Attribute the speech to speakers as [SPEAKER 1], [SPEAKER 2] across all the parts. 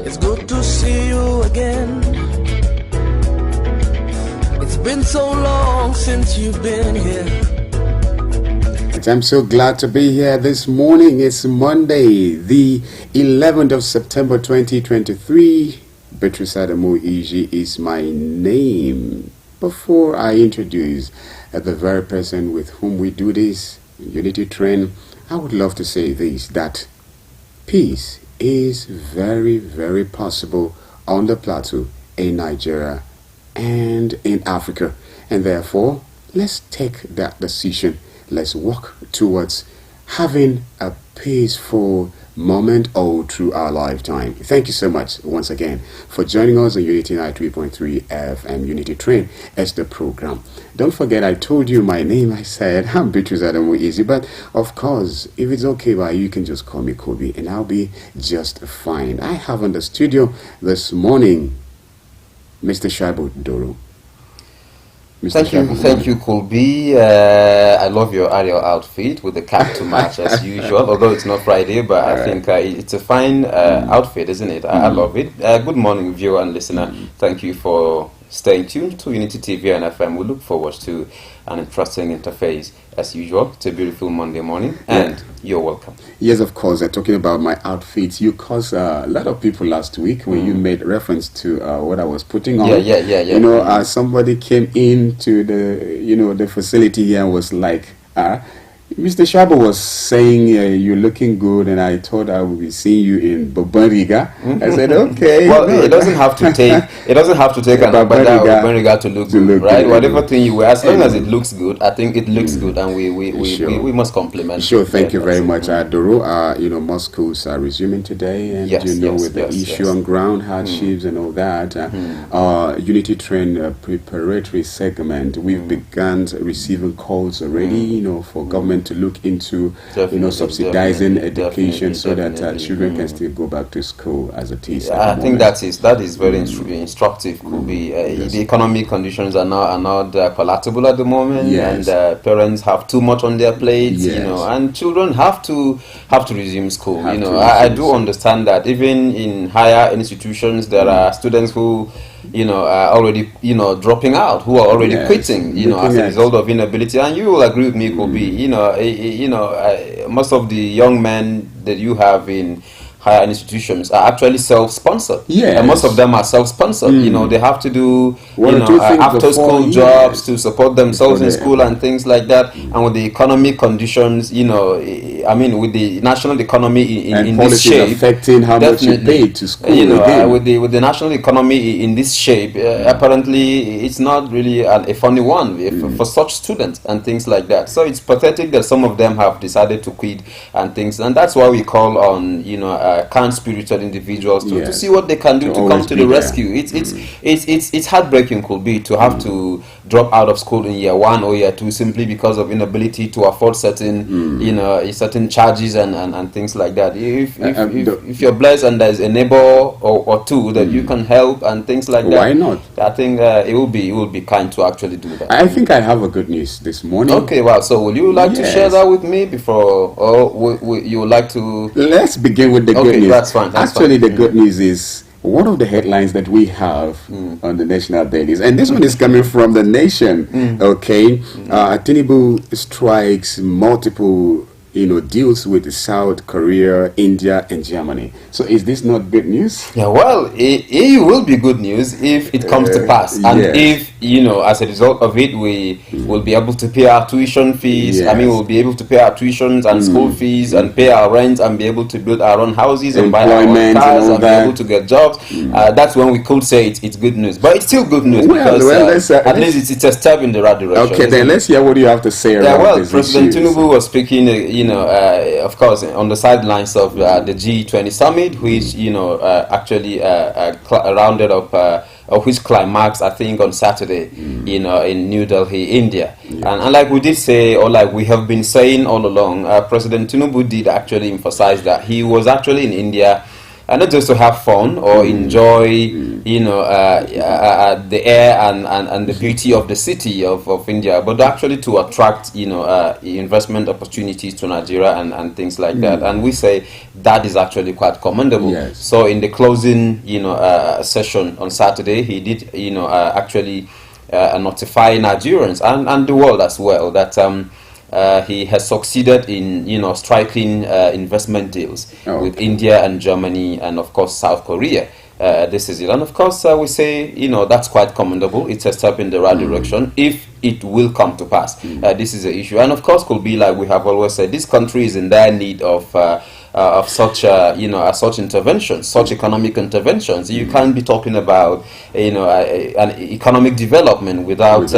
[SPEAKER 1] It's good to see you again. It's been so long since you've been here.
[SPEAKER 2] I'm so glad to be here this morning. It's Monday, the 11th of September 2023. Beatrice Adamu Iji is my name. Before I introduce the very person with whom we do this Unity Train, I would love to say this, that peace is very, very possible on the plateau in Nigeria and in Africa. And therefore, let's take that decision. Let's walk towards having a peaceful moment all through our lifetime. Thank you so much once again for joining us on Unity 93.3 FM Unity Train as the program. Don't forget, I told you my name. I said I'm Beatrice Adamu Easy, but of course, if it's okay by you, can just call me Kobe and I'll be just fine. I have in the studio this morning Mr. Shaibu Doro.
[SPEAKER 3] Thank you, Colby. I love your Ariel outfit with the cap to match as usual. Although it's not Friday, but I think it's a fine outfit, isn't it? I love it. Good morning, viewer and listener. Thank you for staying tuned to Unity TV and FM. We look forward to an interesting interface as usual. It's a beautiful Monday morning, and you're welcome.
[SPEAKER 2] Yes, of course. Talking about my outfits, you caused a lot of people last week when you made reference to what I was putting on.
[SPEAKER 3] Yeah.
[SPEAKER 2] You know, somebody came into the facility here and was like, Mr. Shabo was saying you're looking good, and I thought I would be seeing you in Bobariga. I said, okay.
[SPEAKER 3] Well, it doesn't have to take an Bobariga to look good, right? Whatever thing you wear, as long as it looks good, I think it looks good, and we must compliment.
[SPEAKER 2] Sure, thank you very much, Doro. Most schools are resuming today, and with the issue on ground, hardships and all that. Unity Train preparatory segment, we've begun receiving calls already, for government to look into subsidizing education so that children can still go back to school as it is.
[SPEAKER 3] I think that is very instructive. Could be the economic conditions are not palatable at the moment, and parents have too much on their plates, and children have to resume school. I do understand that even in higher institutions there are students who are already, dropping out, who are already quitting, as a result of inability. And you will agree with me, Kobe, most of the young men that you have in higher institutions are actually self-sponsored. And most of them are self-sponsored. They have to do after-school jobs to support themselves in school and things like that. And with the economic conditions, with the national economy in this shape,
[SPEAKER 2] affecting how much you pay to school.
[SPEAKER 3] With the national economy in this shape, apparently it's not really a funny one for such students and things like that. So it's pathetic that some of them have decided to quit and things, and that's why we call on kind-spirited individuals to see what they can do to come to the rescue. It's heartbreaking, could be, to have to drop out of school in year 1 or year 2 simply because of inability to afford certain charges and things like that. If you're blessed and there's a neighbor or two that you can help and things like that,
[SPEAKER 2] why not?
[SPEAKER 3] I think it will be kind to actually do that.
[SPEAKER 2] I think I have a good news this morning.
[SPEAKER 3] Okay, wow. So will you like to share that with me before, or you would like to?
[SPEAKER 2] Let's begin with the good news.
[SPEAKER 3] That's fine.
[SPEAKER 2] The good news is one of the headlines that we have on the national dailies, and this one is coming from The Nation. Tinubu strikes multiple deals with South Korea, India, and Germany. So is this not good news?
[SPEAKER 3] Yeah, well, it will be good news if it comes to pass. And if, as a result of it, we will be able to pay our tuition fees. We'll be able to pay our tuitions and school fees and pay our rent and be able to build our own houses and buy our own cars and be able to get jobs. That's when we could say it's good news. But it's still good news because at least it's a step in the right direction.
[SPEAKER 2] Okay, then let's hear what you have to say about this.
[SPEAKER 3] President Tinubu was speaking, of course, on the sidelines of the G20 summit, which actually rounded up, which climax I think on Saturday, in New Delhi, India. And like we did say, or like we have been saying all along, President Tinubu did actually emphasize that he was actually in India not just to have fun or enjoy, you know, the air and the beauty of the city of India, but actually to attract, you know, investment opportunities to Nigeria and things like that. And we say that is actually quite commendable.
[SPEAKER 2] Yes.
[SPEAKER 3] So in the closing, you know, session on Saturday, he did, you know, actually notify Nigerians and the world as well that he has succeeded in, you know, striking investment deals with India and Germany and of course South Korea. This is it, and of course we say, you know, that's quite commendable. It's a step in the right direction if it will come to pass. This is the issue, and of course could be, like we have always said, this country is in dire need of such you know, such interventions, such economic interventions. You can't be talking about, you know, an economic development without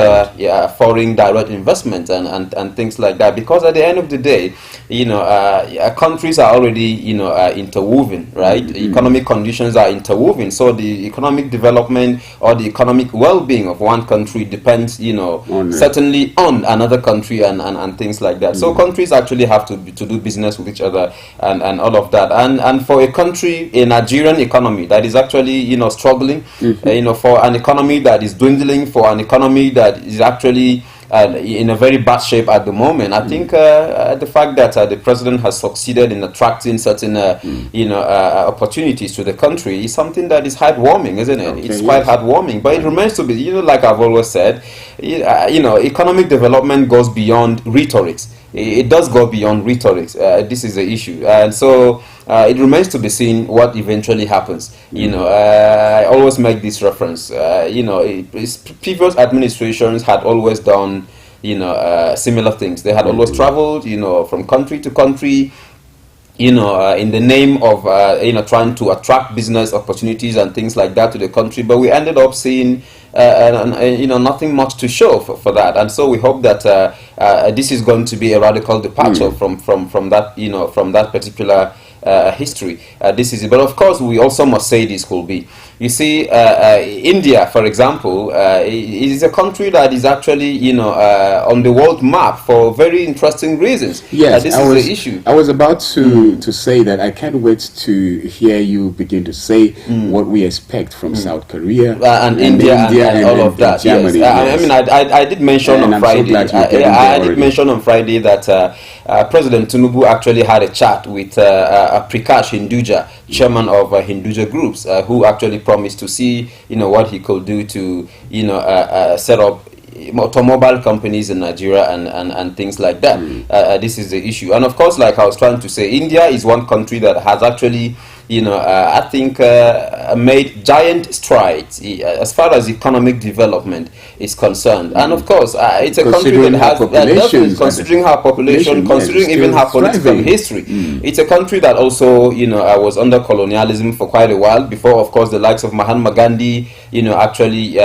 [SPEAKER 3] foreign direct investment and things like that, because at the end of the day, you know, countries are already, you know, interwoven, right? Economic conditions are interwoven, so the economic development or the economic well-being of one country depends, you know, certainly on another country and things like that. So countries actually have to do business with each other and all of that, and for a country, a Nigerian economy that is actually, you know, struggling, you know, for an economy that is dwindling, for an economy that is actually in a very bad shape at the moment, I think the fact that the president has succeeded in attracting certain you know, opportunities to the country is something that is heartwarming, isn't it? It's quite heartwarming, but it remains to be, you know, like I've always said, you know, economic development goes beyond rhetorics. It does go beyond rhetorics. This is the issue, and so it remains to be seen what eventually happens. You know, I always make this reference. You know, previous administrations had always done, you know, similar things. They had always traveled, you know, from country to country, you know, in the name of, you know, trying to attract business opportunities and things like that to the country. But we ended up seeing, you know, nothing much to show for that. And so we hope that this is going to be a radical departure from that, you know, from that particular history. This is it. But of course, we also must say this could be. You see, India, for example, is a country that is actually, you know, on the world map for very interesting reasons.
[SPEAKER 2] Yes,
[SPEAKER 3] this is the issue.
[SPEAKER 2] I was about to say that I can't wait to hear you begin to say what we expect from South Korea
[SPEAKER 3] and India and all of that.
[SPEAKER 2] Germany,
[SPEAKER 3] yes. I mean, I did mention on Friday. I did mention on Friday that President Tinubu actually had a chat with Prakash Hinduja, chairman of Hinduja Groups, who actually promised to see, you know, what he could do to, you know, set up automobile companies in Nigeria and things like that. This is the issue, and of course, like I was trying to say, India is one country that has actually, you know, I think made giant strides as far as economic development is concerned. And of course, it's a country that has, considering her population, considering even her political history, it's a country that also, you know, was under colonialism for quite a while before, of course, the likes of Mahatma Gandhi, you know, actually,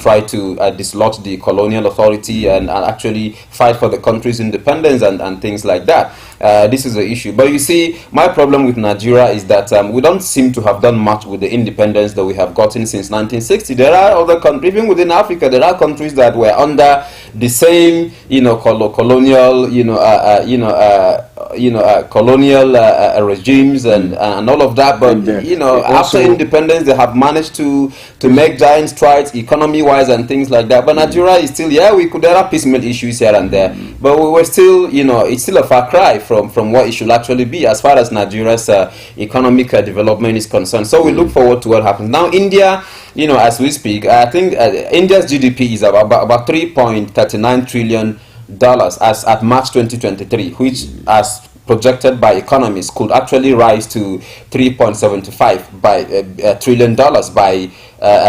[SPEAKER 3] tried to dislodge the colonial authority and actually fight for the country's independence and things like that. This is the issue. But you see, my problem with Nigeria is that we don't seem to have done much with the independence that we have gotten since 1960. There are other countries, even within Africa, there are countries that were under the same, you know, colonial, colonial regimes and all of that. But you know, after independence, they have managed to make giant strides economy-wise and things like that. But Nigeria is still, there are piecemeal issues here and there, but we were still, you know, it's still a far cry from what it should actually be as far as Nigeria's economic development is concerned. So we look forward to what happens. Now, India, you know, as we speak, I think India's GDP is about $3.39 trillion as at March 2023, which, as projected by economists, could actually rise to $3.75 trillion by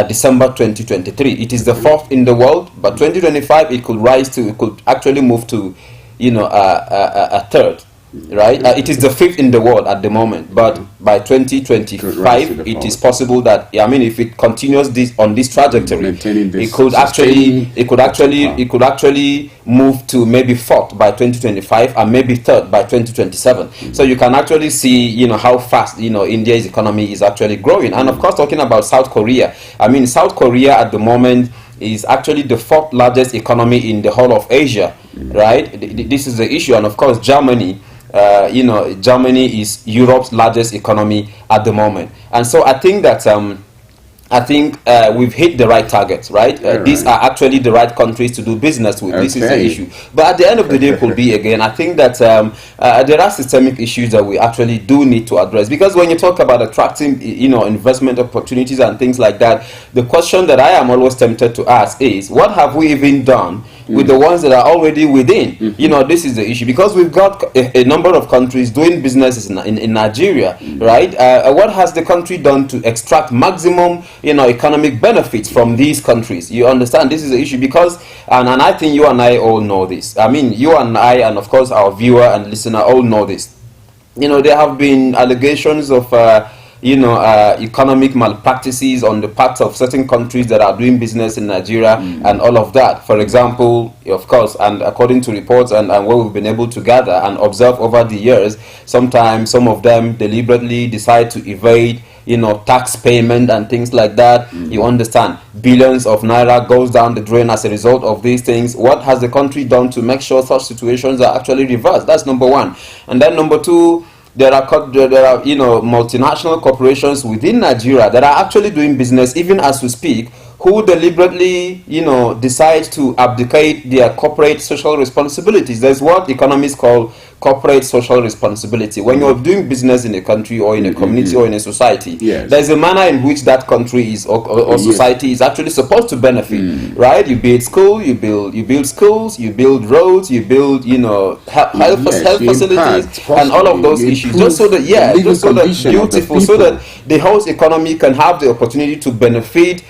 [SPEAKER 3] December 2023. It is the fourth in the world, but 2025 it could actually move to, you know, a third. Right, it is the fifth in the world at the moment, but by 2025, it is possible that, I mean, if it continues on this trajectory, it could actually move to maybe fourth by 2025 and maybe third by 2027. So you can actually see, you know, how fast, you know, India's economy is actually growing. And of course, talking about South Korea, I mean, South Korea at the moment is actually the fourth largest economy in the whole of Asia, right? This is the issue. And of course, Germany Germany is Europe's largest economy at the moment. And so I think that we've hit the right targets, right? These are actually the right countries to do business with. Okay. This is the issue. But at the end of the day, could be again, I think that there are systemic issues that we actually do need to address. Because when you talk about attracting, investment opportunities and things like that, the question that I am always tempted to ask is, what have we even done with the ones that are already within? This is the issue, because we've got a number of countries doing businesses in Nigeria, right? What has the country done to extract maximum economic benefits from these countries? You understand, this is the issue, because and I think you and I all know this. I mean, you and I, and of course our viewer and listener, all know this. There have been allegations of economic malpractices on the part of certain countries that are doing business in Nigeria and all of that. For example, of course, and according to reports and what we've been able to gather and observe over the years, sometimes some of them deliberately decide to evade tax payment and things like that. You understand, billions of naira goes down the drain as a result of these things. What has the country done to make sure such situations are actually reversed? That's number one. And then number two, there are multinational corporations within Nigeria that are actually doing business even as we speak, who deliberately decide to abdicate their corporate social responsibilities. There's what economists call corporate social responsibility. When you're doing business in a country or in a community or in a society, there's a manner in which that country is or society is actually supposed to benefit, right? You build school, you build schools, you build roads, you build health facilities and all of those issues, just so that beautiful, so that the whole economy can have the opportunity to benefit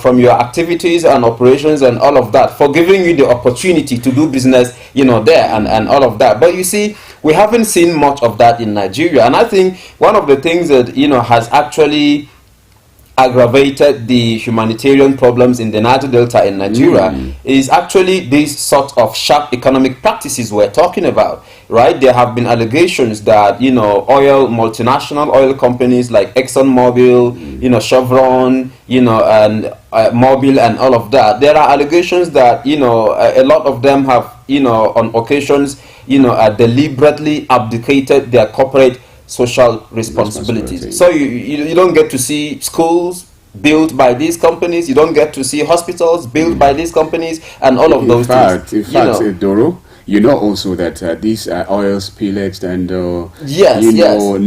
[SPEAKER 3] from your activities and operations and all of that, for giving you the opportunity to do business there and all of that. But you see, we haven't seen much of that in Nigeria, and I think one of the things that has actually aggravated the humanitarian problems in the Niger Delta in Nigeria is actually these sort of sharp economic practices we're talking about, right? There have been allegations that multinational oil companies like ExxonMobil, Chevron, and Mobil and all of that, there are allegations that a lot of them have on occasions deliberately abdicated their corporate social responsibilities. So you don't get to see schools built by these companies, you don't get to see hospitals built by these companies and all of those things.
[SPEAKER 2] In fact, Doro, also that these oil spillage and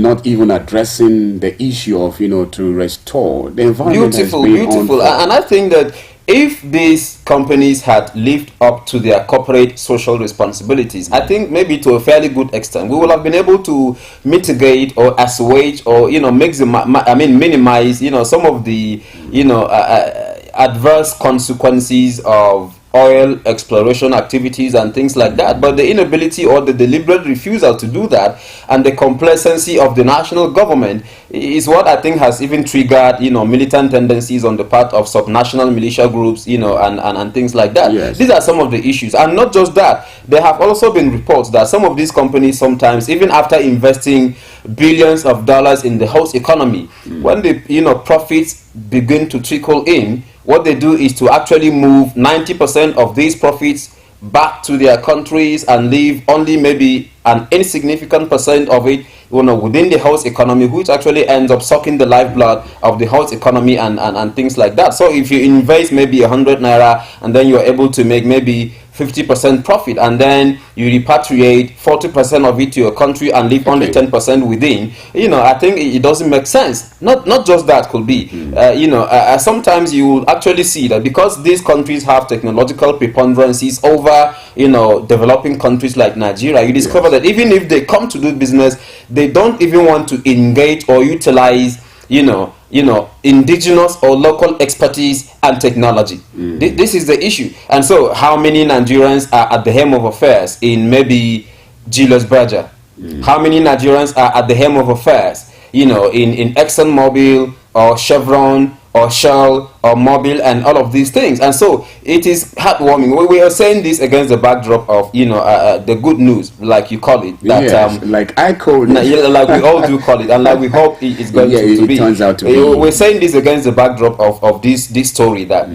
[SPEAKER 2] not even addressing the issue of to restore the environment.
[SPEAKER 3] Beautiful. And I think that if these companies had lived up to their corporate social responsibilities, I think maybe to a fairly good extent, we will have been able to mitigate or assuage or minimize some of the adverse consequences of oil exploration activities and things like that. But the inability or the deliberate refusal to do that and the complacency of the national government is what I think has even triggered militant tendencies on the part of subnational militia groups and things like that. These are some of the issues. And not just that, there have also been reports that some of these companies sometimes, even after investing billions of dollars in the whole economy, when the profits begin to trickle in, what they do is to actually move 90% of these profits back to their countries and leave only maybe an insignificant percent of it within the house economy, which actually ends up sucking the lifeblood of the house economy and things like that. So if you invest maybe 100 naira and then you're able to make maybe 50% profit, and then you repatriate 40% of it to your country and leave only 10% within, I think it doesn't make sense. Not just that could be, sometimes you will actually see that because these countries have technological preponderances over, developing countries like Nigeria, you discover that even if they come to do business, they don't even want to engage or utilize, indigenous or local expertise and technology. This is the issue. And so how many Nigerians are at the helm of affairs in maybe Julius Berger? How many Nigerians are at the helm of affairs, in ExxonMobil or Chevron or Shell or Mobil and all of these things. And so it is heartwarming. We are saying this against the backdrop of the good news, like you call it, that
[SPEAKER 2] like I call it,
[SPEAKER 3] like we all do call it, and like we hope it's going to be.
[SPEAKER 2] Turns out to be.
[SPEAKER 3] We're saying this against the backdrop of this story that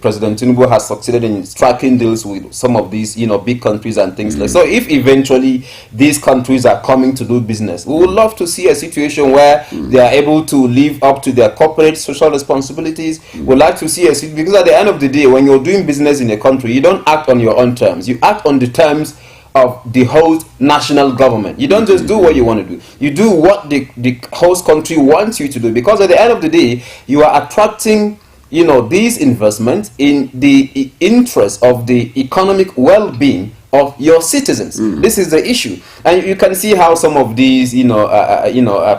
[SPEAKER 3] President Tinubu has succeeded in striking deals with some of these big countries and things like. So if eventually these countries are coming to do business, we would love to see a situation where they are able to live up to their corporate social responsibilities. We'd like to see because at the end of the day, when you're doing business in a country, you don't act on your own terms. You act on the terms of the host national government. You don't just do what you want to do. You do what the host country wants you to do, because at the end of the day, you are attracting these investments in the interest of the economic well-being of your citizens. This is the issue, and you can see how some of these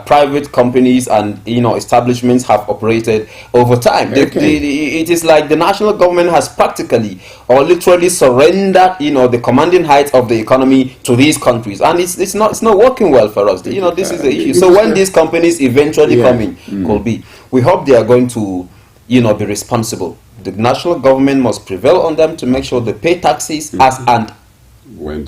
[SPEAKER 3] private companies and establishments have operated over time. It is like the national government has practically or literally surrendered the commanding heights of the economy to these countries, and it's not working well for us. This is the issue. So when these companies eventually come in, we hope they are going to be responsible. The national government must prevail on them to make sure they pay taxes as and when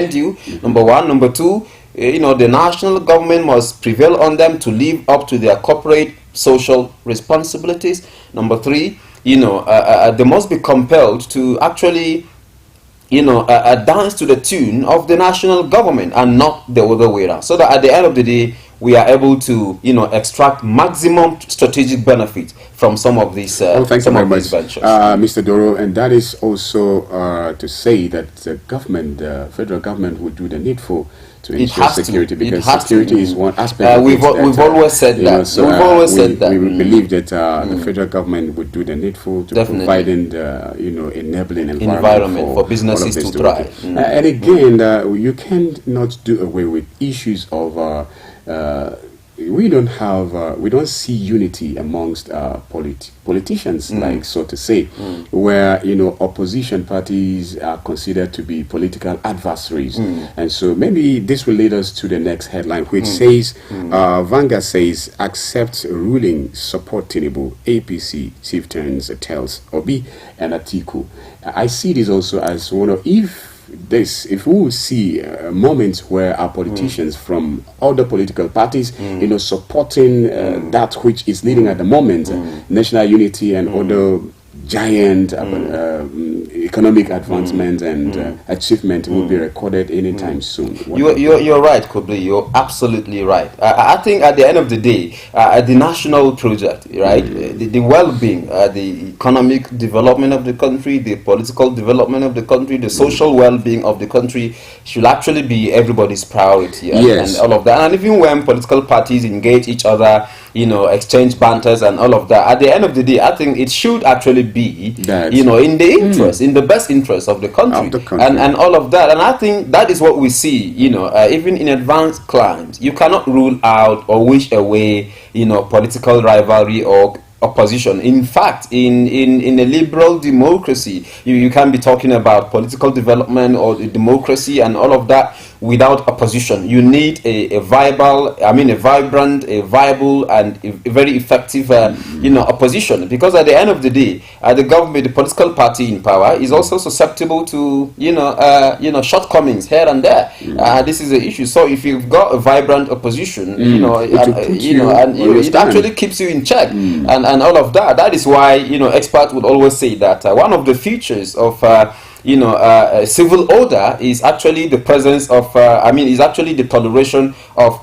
[SPEAKER 3] due. Number one. Number two, the national government must prevail on them to live up to their corporate social responsibilities. Number three, they must be compelled to actually dance to the tune of the national government and not the other way around, so that at the end of the day we are able to extract maximum strategic benefit from some of these
[SPEAKER 2] thanks very much,
[SPEAKER 3] ventures.
[SPEAKER 2] Mr. Doro. And that is also to say that the government, the federal government, would do the needful to ensure security, because security is one aspect of
[SPEAKER 3] we've always said that.
[SPEAKER 2] So,
[SPEAKER 3] we've always said that.
[SPEAKER 2] We believe that the federal government would do the needful to providing the enabling environment
[SPEAKER 3] for businesses to thrive.
[SPEAKER 2] And again, you cannot do away with issues of we don't see unity amongst politicians, like so to say, where opposition parties are considered to be political adversaries. And so maybe this will lead us to the next headline, which says Vanguard says accept ruling, support Tinubu, APC chieftains tells Obi and Atiku. I see this also as one of, if we will see moments where our politicians from other political parties, supporting that which is leading at the moment, national unity and other giant economic advancement and achievement will be recorded anytime soon.
[SPEAKER 3] You're right, Kobli. You're absolutely right. I think at the end of the day, the national project, right, the well-being, the economic development of the country, the political development of the country, the social well-being of the country should actually be everybody's priority, and all of that. And even when political parties engage each other, exchange banters and all of that, at the end of the day, I think it should actually be that, in the interest, in the best interest of the country, and all of that. And I think that is what we see, even in advanced climes. You cannot rule out or wish away, political rivalry or opposition. In fact, in a liberal democracy, you can be talking about political development or democracy and all of that without opposition. You need a vibrant, and a very effective, opposition. Because at the end of the day, the government, the political party in power, is also susceptible to, shortcomings here and there. This is the issue. So if you've got a vibrant opposition, it actually keeps you in check, and all of that. That is why experts would always say that one of the features of civil order is actually the presence of is actually the toleration of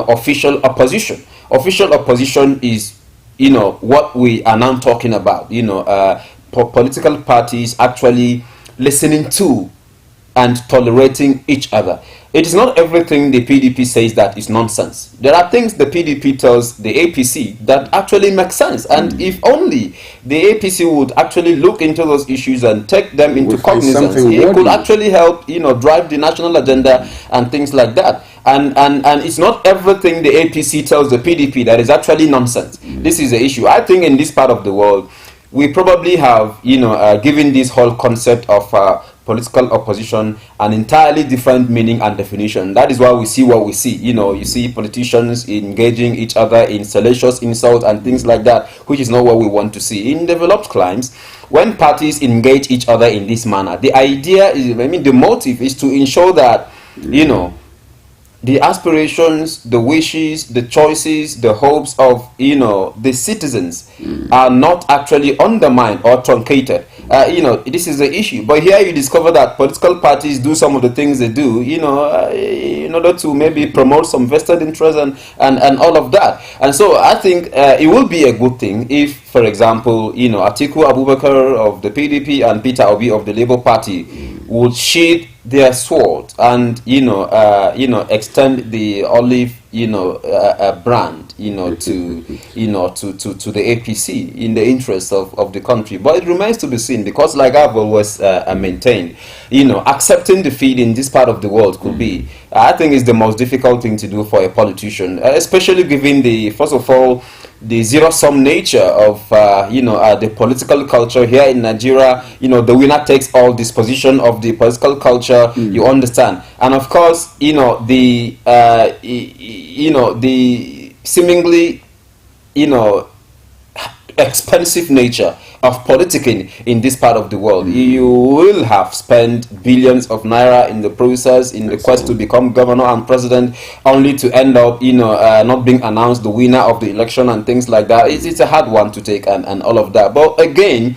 [SPEAKER 3] official opposition. Official opposition is what we are now talking about. Political parties actually listening to and tolerating each other. It is not everything the PDP says that is nonsense. There are things the PDP tells the APC that actually make sense. And if only the APC would actually look into those issues and take them into cognizance, it could actually help, drive the national agenda and things like that. And it's not everything the APC tells the PDP that is actually nonsense. This is the issue. I think in this part of the world, we probably have, given this whole concept of political opposition an entirely different meaning and definition. That is why we see what we see. You see politicians engaging each other in salacious insults and things like that, which is not what we want to see. In developed climes, when parties engage each other in this manner, the idea is, the motive is to ensure that, the aspirations, the wishes, the choices, the hopes of, the citizens are not actually undermined or truncated. This is the issue. But here you discover that political parties do some of the things they do, in order to maybe promote some vested interest and all of that. And so I think it will be a good thing if, for example, Atiku Abubakar of the PDP and Peter Obi of the Labour Party would sheathe their sword and extend the olive brand to the APC in the interest of the country. But it remains to be seen, because like I've always maintained, accepting defeat in this part of the world could be, I think, is the most difficult thing to do for a politician, especially given the, first of all, the zero-sum nature of the political culture here in Nigeria. The winner takes all disposition of the political culture. You understand, and of course, the seemingly expensive nature of politicking in this part of the world. You will have spent billions of naira in the process, in the quest to become governor and president, only to end up not being announced the winner of the election and things like that. It's a hard one to take and all of that. But again,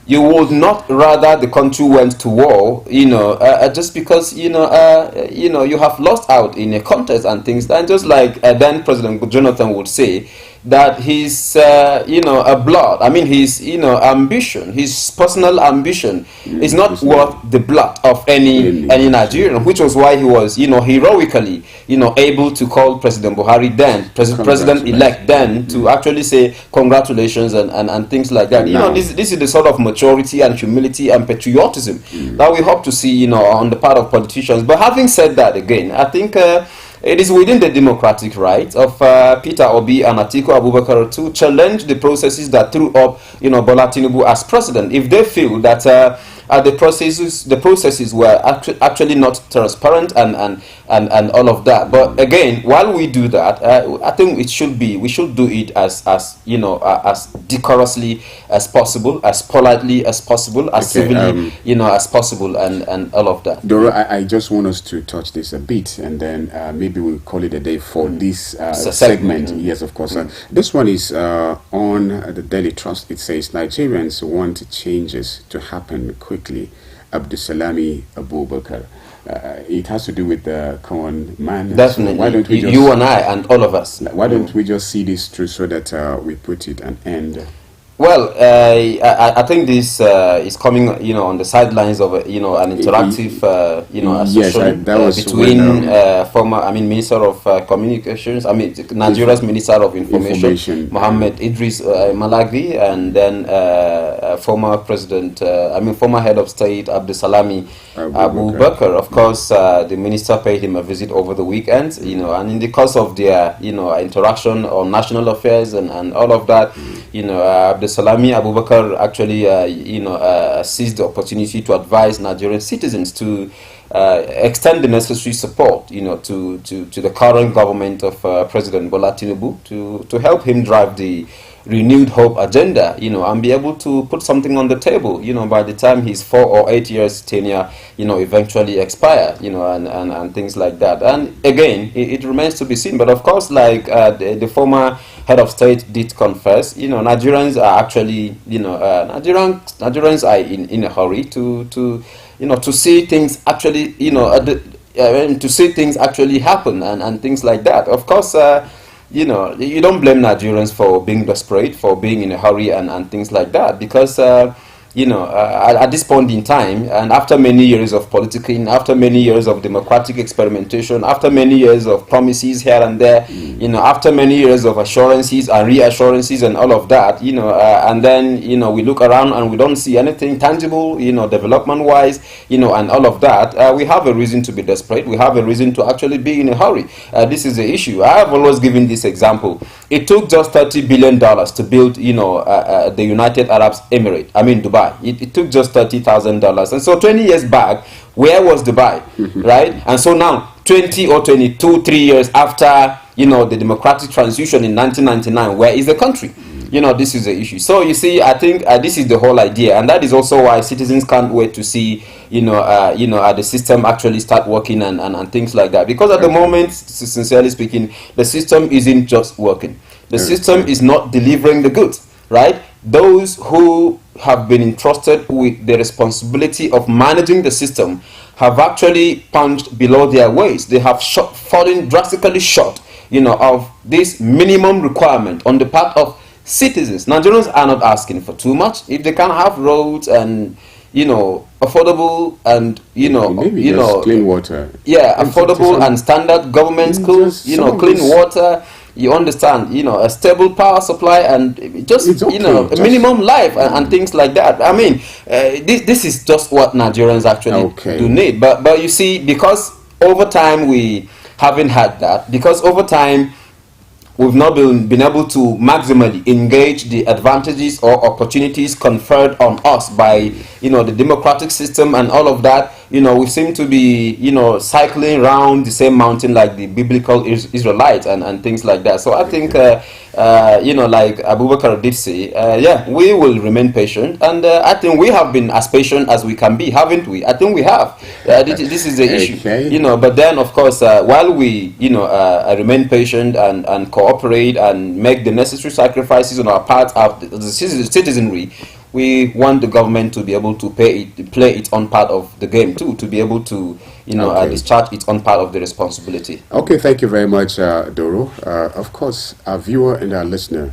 [SPEAKER 3] you would not rather the country went to war, just because you have lost out in a contest and things. And just like then President Jonathan would say that his a blood, his ambition, his personal ambition is not worth the blood of any Nigerian, which was why he was heroically able to call President Buhari then, President-elect then, to actually say congratulations and things like that. This is the sort of maturity and humility and patriotism that we hope to see on the part of politicians. But having said that, again, I think it is within the democratic right of Peter Obi and Atiku Abubakar to challenge the processes that threw up, Bola Tinubu as president. If they feel that the processes were actually not transparent and all of that. But again, while we do that, I think we should do it as decorously as possible, as politely as possible, as civilly as possible, and all of that.
[SPEAKER 2] Doro, I just want us to touch this a bit, and then maybe we'll call it a day for this segment. Yes, of course. This one is on the Daily Trust. It says Nigerians want changes to happen quickly. Abdusalami Abubakar. It has to do with the common man.
[SPEAKER 3] Definitely. So why don't we you and I and all of us.
[SPEAKER 2] Why don't we just see this through so that we put it an end?
[SPEAKER 3] Well, I think this is coming, on the sidelines of, an interactive, association between former, Minister of Communications, Nigeria's Minister of Information, Mohammed Idris Malagvi, and then former President, former Head of State, Abdusalami Abubakar. Of course, the Minister paid him a visit over the weekend, and in the course of their, interaction on national affairs and all of that, Salami Abubakar actually, seized the opportunity to advise Nigerian citizens to extend the necessary support, to the current government of President Bola Tinubu to help him drive the renewed hope agenda, and be able to put something on the table, by the time his 4 or 8 years tenure, eventually expire, and things like that. And again, it remains to be seen. But of course, like the former head of state did confess, Nigerians are actually, Nigerians are in a hurry to see things actually, to see things actually happen and things like that. Of course, you don't blame Nigerians for being desperate, for being in a hurry and things like that, because at this point in time, and after many years of politicking, after many years of democratic experimentation, after many years of promises here and there, after many years of assurances and reassurances and all of that, and then, we look around and we don't see anything tangible, development-wise, and all of that, we have a reason to be desperate. We have a reason to actually be in a hurry. This is the issue. I have always given this example. It took just $30 billion to build, the United Arab Emirates, Dubai. buy. It took just $30,000. And so 20 years back, where was the buy, right? And so now, 20 or 22, 3 years after, the democratic transition in 1999, where is the country? This is the issue. So you see, I think this is the whole idea, and that is also why citizens can't wait to see, the system actually start working and things like that. Because at the moment, sincerely speaking, the system isn't just working. The system is not delivering the goods, right? Those who have been entrusted with the responsibility of managing the system have actually punched below their weights. They have fallen drastically short, of this minimum requirement on the part of citizens. Nigerians are not asking for too much. If they can have roads and affordable and
[SPEAKER 2] clean water,
[SPEAKER 3] affordable and standard government schools, clean water, you understand, a stable power supply and just a minimum life and things like that. I mean, this is just what Nigerians actually do need. But you see, because over time we haven't had that, because over time we've not been able to maximally engage the advantages or opportunities conferred on us by the democratic system and all of that. We seem to be cycling around the same mountain like the biblical Israelites and things like that. So I think like Abubakar did say, we will remain patient, and I think we have been as patient as we can be, haven't we? I think we have. This is the issue, but then of course while we remain patient and cooperate and make the necessary sacrifices on our part of the citizenry, we want the government to be able to play its own part of the game too, to be able to discharge its own part of the responsibility.
[SPEAKER 2] Okay, thank you very much, Doro. Of course, our viewer and our listener,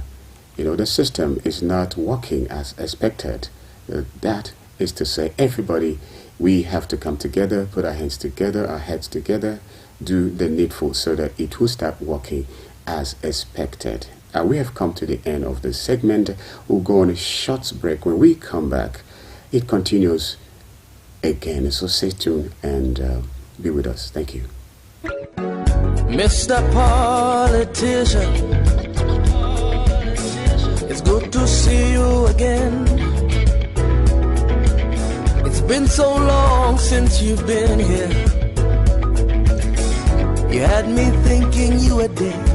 [SPEAKER 2] the system is not working as expected. That is to say, everybody, we have to come together, put our hands together, our heads together, do the needful so that it will start working as expected. We have come to the end of this segment. We'll go on a short break. When we come back, it continues again. So stay tuned and be with us. Thank you.
[SPEAKER 1] Mr. Politician, it's good to see you again. It's been so long since you've been here. You had me thinking you were dead.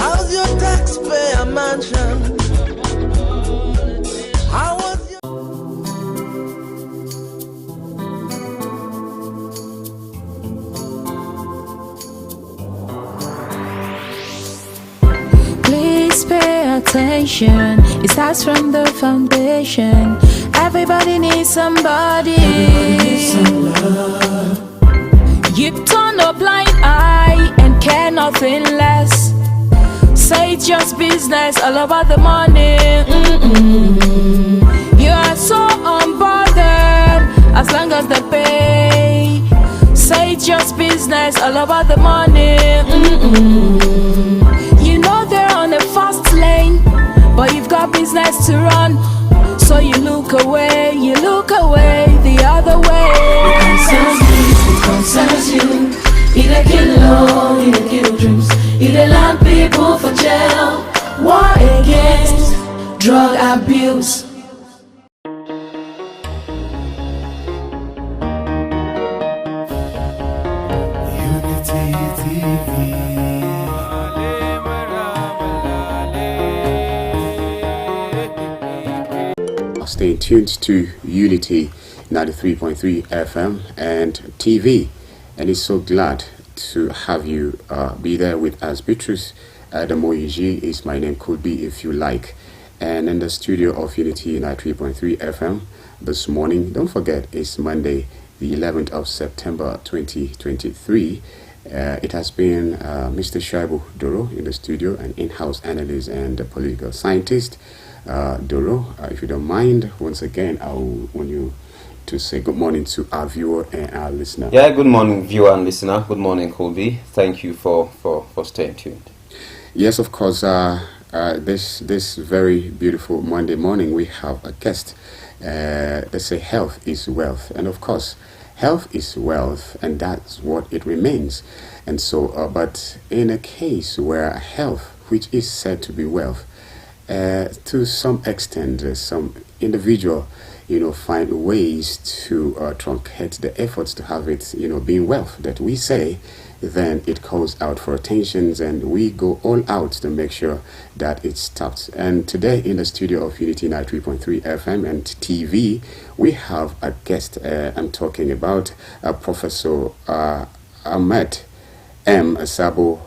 [SPEAKER 1] How's your taxpayer mansion? How was your...
[SPEAKER 4] Please pay attention. It starts from the foundation. Everybody needs somebody. Everybody needs some love. You turn a blind eye and care nothing less. Say it's just business, all about the money. You are so unbothered as long as they pay. Say it's just business, all about the money. They're on a fast lane, but you've got business to run. So you look away the other way.
[SPEAKER 5] It concerns you. It kill love, it kill dreams. It land people for jail. War against drug abuse.
[SPEAKER 1] Unity TV.
[SPEAKER 2] Stay tuned to Unity 93.3 FM and TV, and it's so glad to have you be there with us. Beatrice Adamoyiji is my name, could be if you like, and in the studio of Unity 93.3 FM this morning. Don't forget, it's Monday the 11th of September 2023. It has been Mr. Shaibu Doro in the studio, an in-house analyst and a political scientist. Doro, if you don't mind, once again, I want you to say good morning to our viewer and our listener.
[SPEAKER 3] Yeah, good morning, viewer and listener. Good morning, Colby. Thank you for staying tuned.
[SPEAKER 2] Yes, of course. This very beautiful Monday morning, we have a guest. They say health is wealth, and of course, health is wealth, and that's what it remains. And so, but in a case where health, which is said to be wealth, to some extent, some individual, find ways to truncate the efforts to have it, being wealth that we say, then it calls out for attentions, and we go all out to make sure that it stops. And today in the studio of Unity 93.3 FM and TV, we have a guest. I'm talking about Professor Ahmed M. Asabo,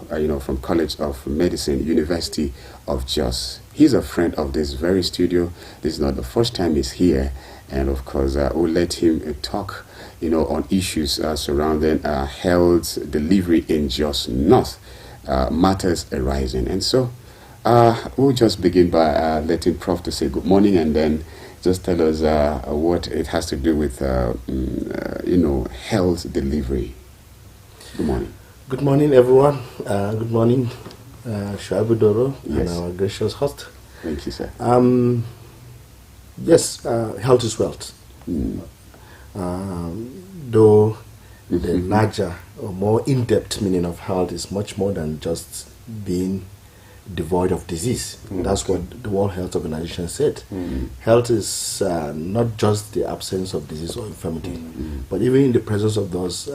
[SPEAKER 2] from College of Medicine, University of Jos. He's a friend of this very studio. This is not the first time he's here. And of course, we'll let him talk, on issues surrounding health delivery in Jos North, matters arising. And so we'll just begin by letting Prof to say good morning, and then just tell us what it has to do with, health delivery. Good morning.
[SPEAKER 6] Good morning, everyone. Good morning, Shuaibu Doro,
[SPEAKER 2] Yes.
[SPEAKER 6] and our gracious host.
[SPEAKER 2] Thank you, sir.
[SPEAKER 6] Yes, health is wealth. Though the larger or more in-depth meaning of health is much more than just being devoid of disease. That's what the World Health Organization said. Health is not just the absence of disease or infirmity, but even in the presence of those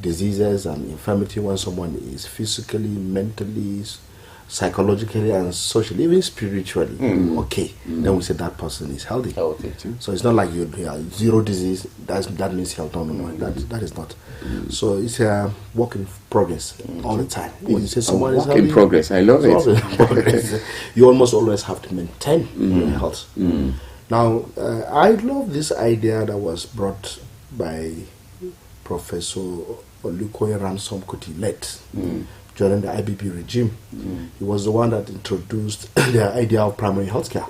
[SPEAKER 6] diseases and infirmity, when someone is physically, mentally, psychologically, and socially, even spiritually okay, then we say that person is healthy. So it's not like you have zero disease, that means health. No, that is not. So it's a work in progress all the time. When you say someone is healthy,
[SPEAKER 2] in progress, I love it.
[SPEAKER 6] You almost always have to maintain your health. Now, I love this idea that was brought by Professor Olukoya Ransom Kuti late during the IBP regime. He was the one that introduced the idea of primary health care,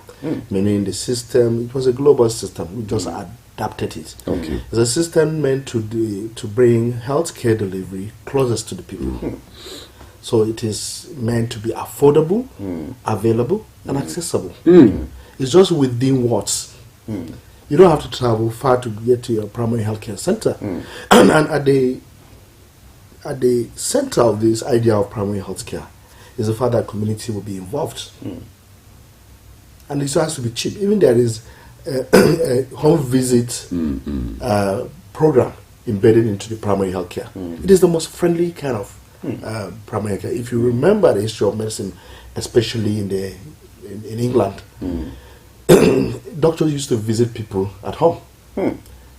[SPEAKER 6] meaning the system. It was a global system. We just adapted it.
[SPEAKER 2] Okay.
[SPEAKER 6] It's a system meant to bring health care delivery closest to the people. So it is meant to be affordable, available, and accessible. It's just within wards. You don't have to travel far to get to your primary healthcare center. And at the center of this idea of primary healthcare is the fact that community will be involved. And this has to be cheap. Even there is a home visit program embedded into the primary healthcare. It is the most friendly kind of primary healthcare. If you remember the history of medicine, especially in England, doctors used to visit people at home.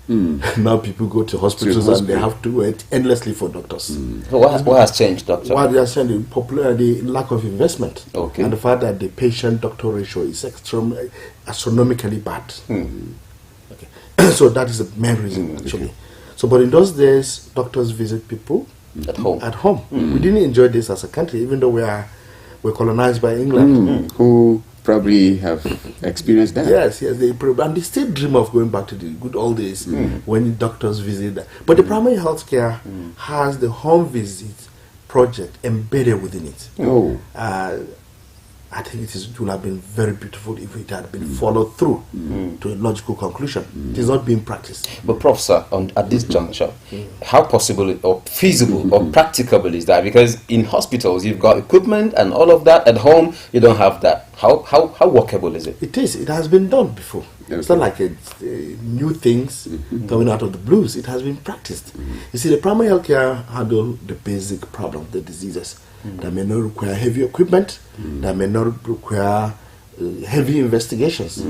[SPEAKER 6] Now people go to hospitals and they have to wait endlessly for doctors.
[SPEAKER 3] So what has changed, doctor?
[SPEAKER 6] What they are saying, the lack of investment,
[SPEAKER 3] Okay.
[SPEAKER 6] and the fact that the patient-doctor ratio is astronomically bad. Okay. So that is the main reason, actually. So, but in those days, doctors visit people
[SPEAKER 3] At home.
[SPEAKER 6] At home. We didn't enjoy this as a country, even though we're colonized by England.
[SPEAKER 2] Who probably have experienced that.
[SPEAKER 6] Yes, and they still dream of going back to the good old days when doctors visit that. But the primary health care has the home visit project embedded within it. I think it would have been very beautiful if it had been followed through to a logical conclusion. It is not being practiced.
[SPEAKER 3] But Professor, at this juncture, how possible or feasible or practicable is that? Because in hospitals you've got equipment and all of that. At home you don't have that. How workable is it?
[SPEAKER 6] It is. It has been done before. It's not like new things coming out of the blues. It has been practiced. You see, the primary health care handle the basic problem, the diseases that may not require heavy equipment, that may not require heavy investigations.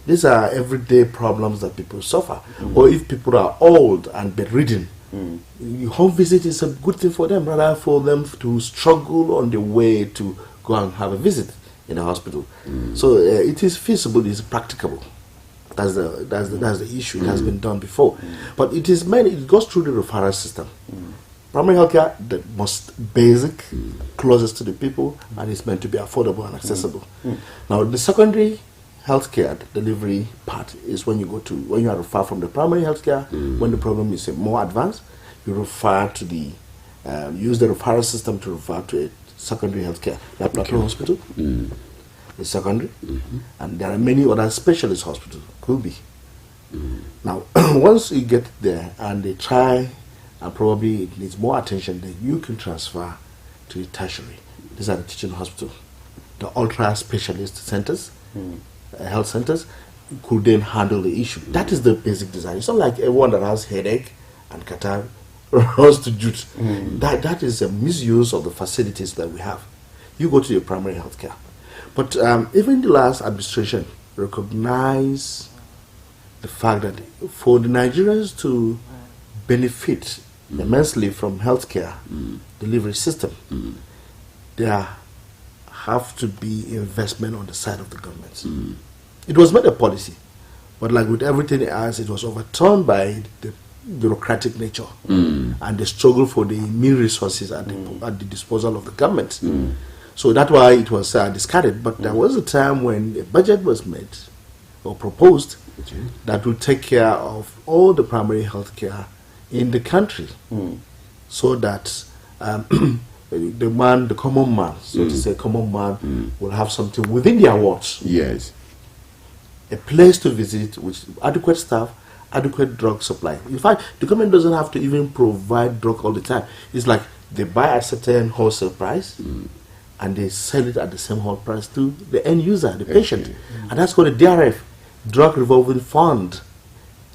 [SPEAKER 6] These are everyday problems that people suffer. Or if people are old and bedridden, home visit is a good thing for them, rather for them to struggle on the way to go and have a visit in a hospital. So it is feasible, it is practicable. That's the issue. It has been done before, but it goes through the referral system. Primary healthcare, the most basic, closest to the people, and it's meant to be affordable and accessible. Now, the secondary healthcare delivery part is when you are referred from the primary healthcare. When the problem is more advanced, you refer to use the referral system to refer to a secondary healthcare, like PLATEAU Hospital. Is secondary, and there are many other specialist hospitals. Could be. Now, once you get there and they try, and probably it needs more attention, then you can transfer to a tertiary. These are the teaching hospital. the ultra specialist centers, health centers, could then handle the issue. That is the basic design. It's not like everyone that has headache and catarrh runs to jute. That is a misuse of the facilities that we have. You go to your primary health care. But even the last administration recognized the fact that for the Nigerians to benefit immensely from healthcare delivery system, there have to be investment on the side of the government. It was made a policy, but like with everything else, it was overturned by the bureaucratic nature and the struggle for the mean resources at the disposal of the government. So that's why it was discarded. But there was a time when a budget was made or proposed that would take care of all the primary health care in the country, so that the common man, so to say, common man will have something within their wards.
[SPEAKER 2] Yes.
[SPEAKER 6] A place to visit with adequate staff, adequate drug supply. In fact, the government doesn't have to even provide drug all the time. It's like they buy a certain wholesale price and they sell it at the same wholesale price to the end user, the patient. And that's called a DRF, Drug Revolving Fund.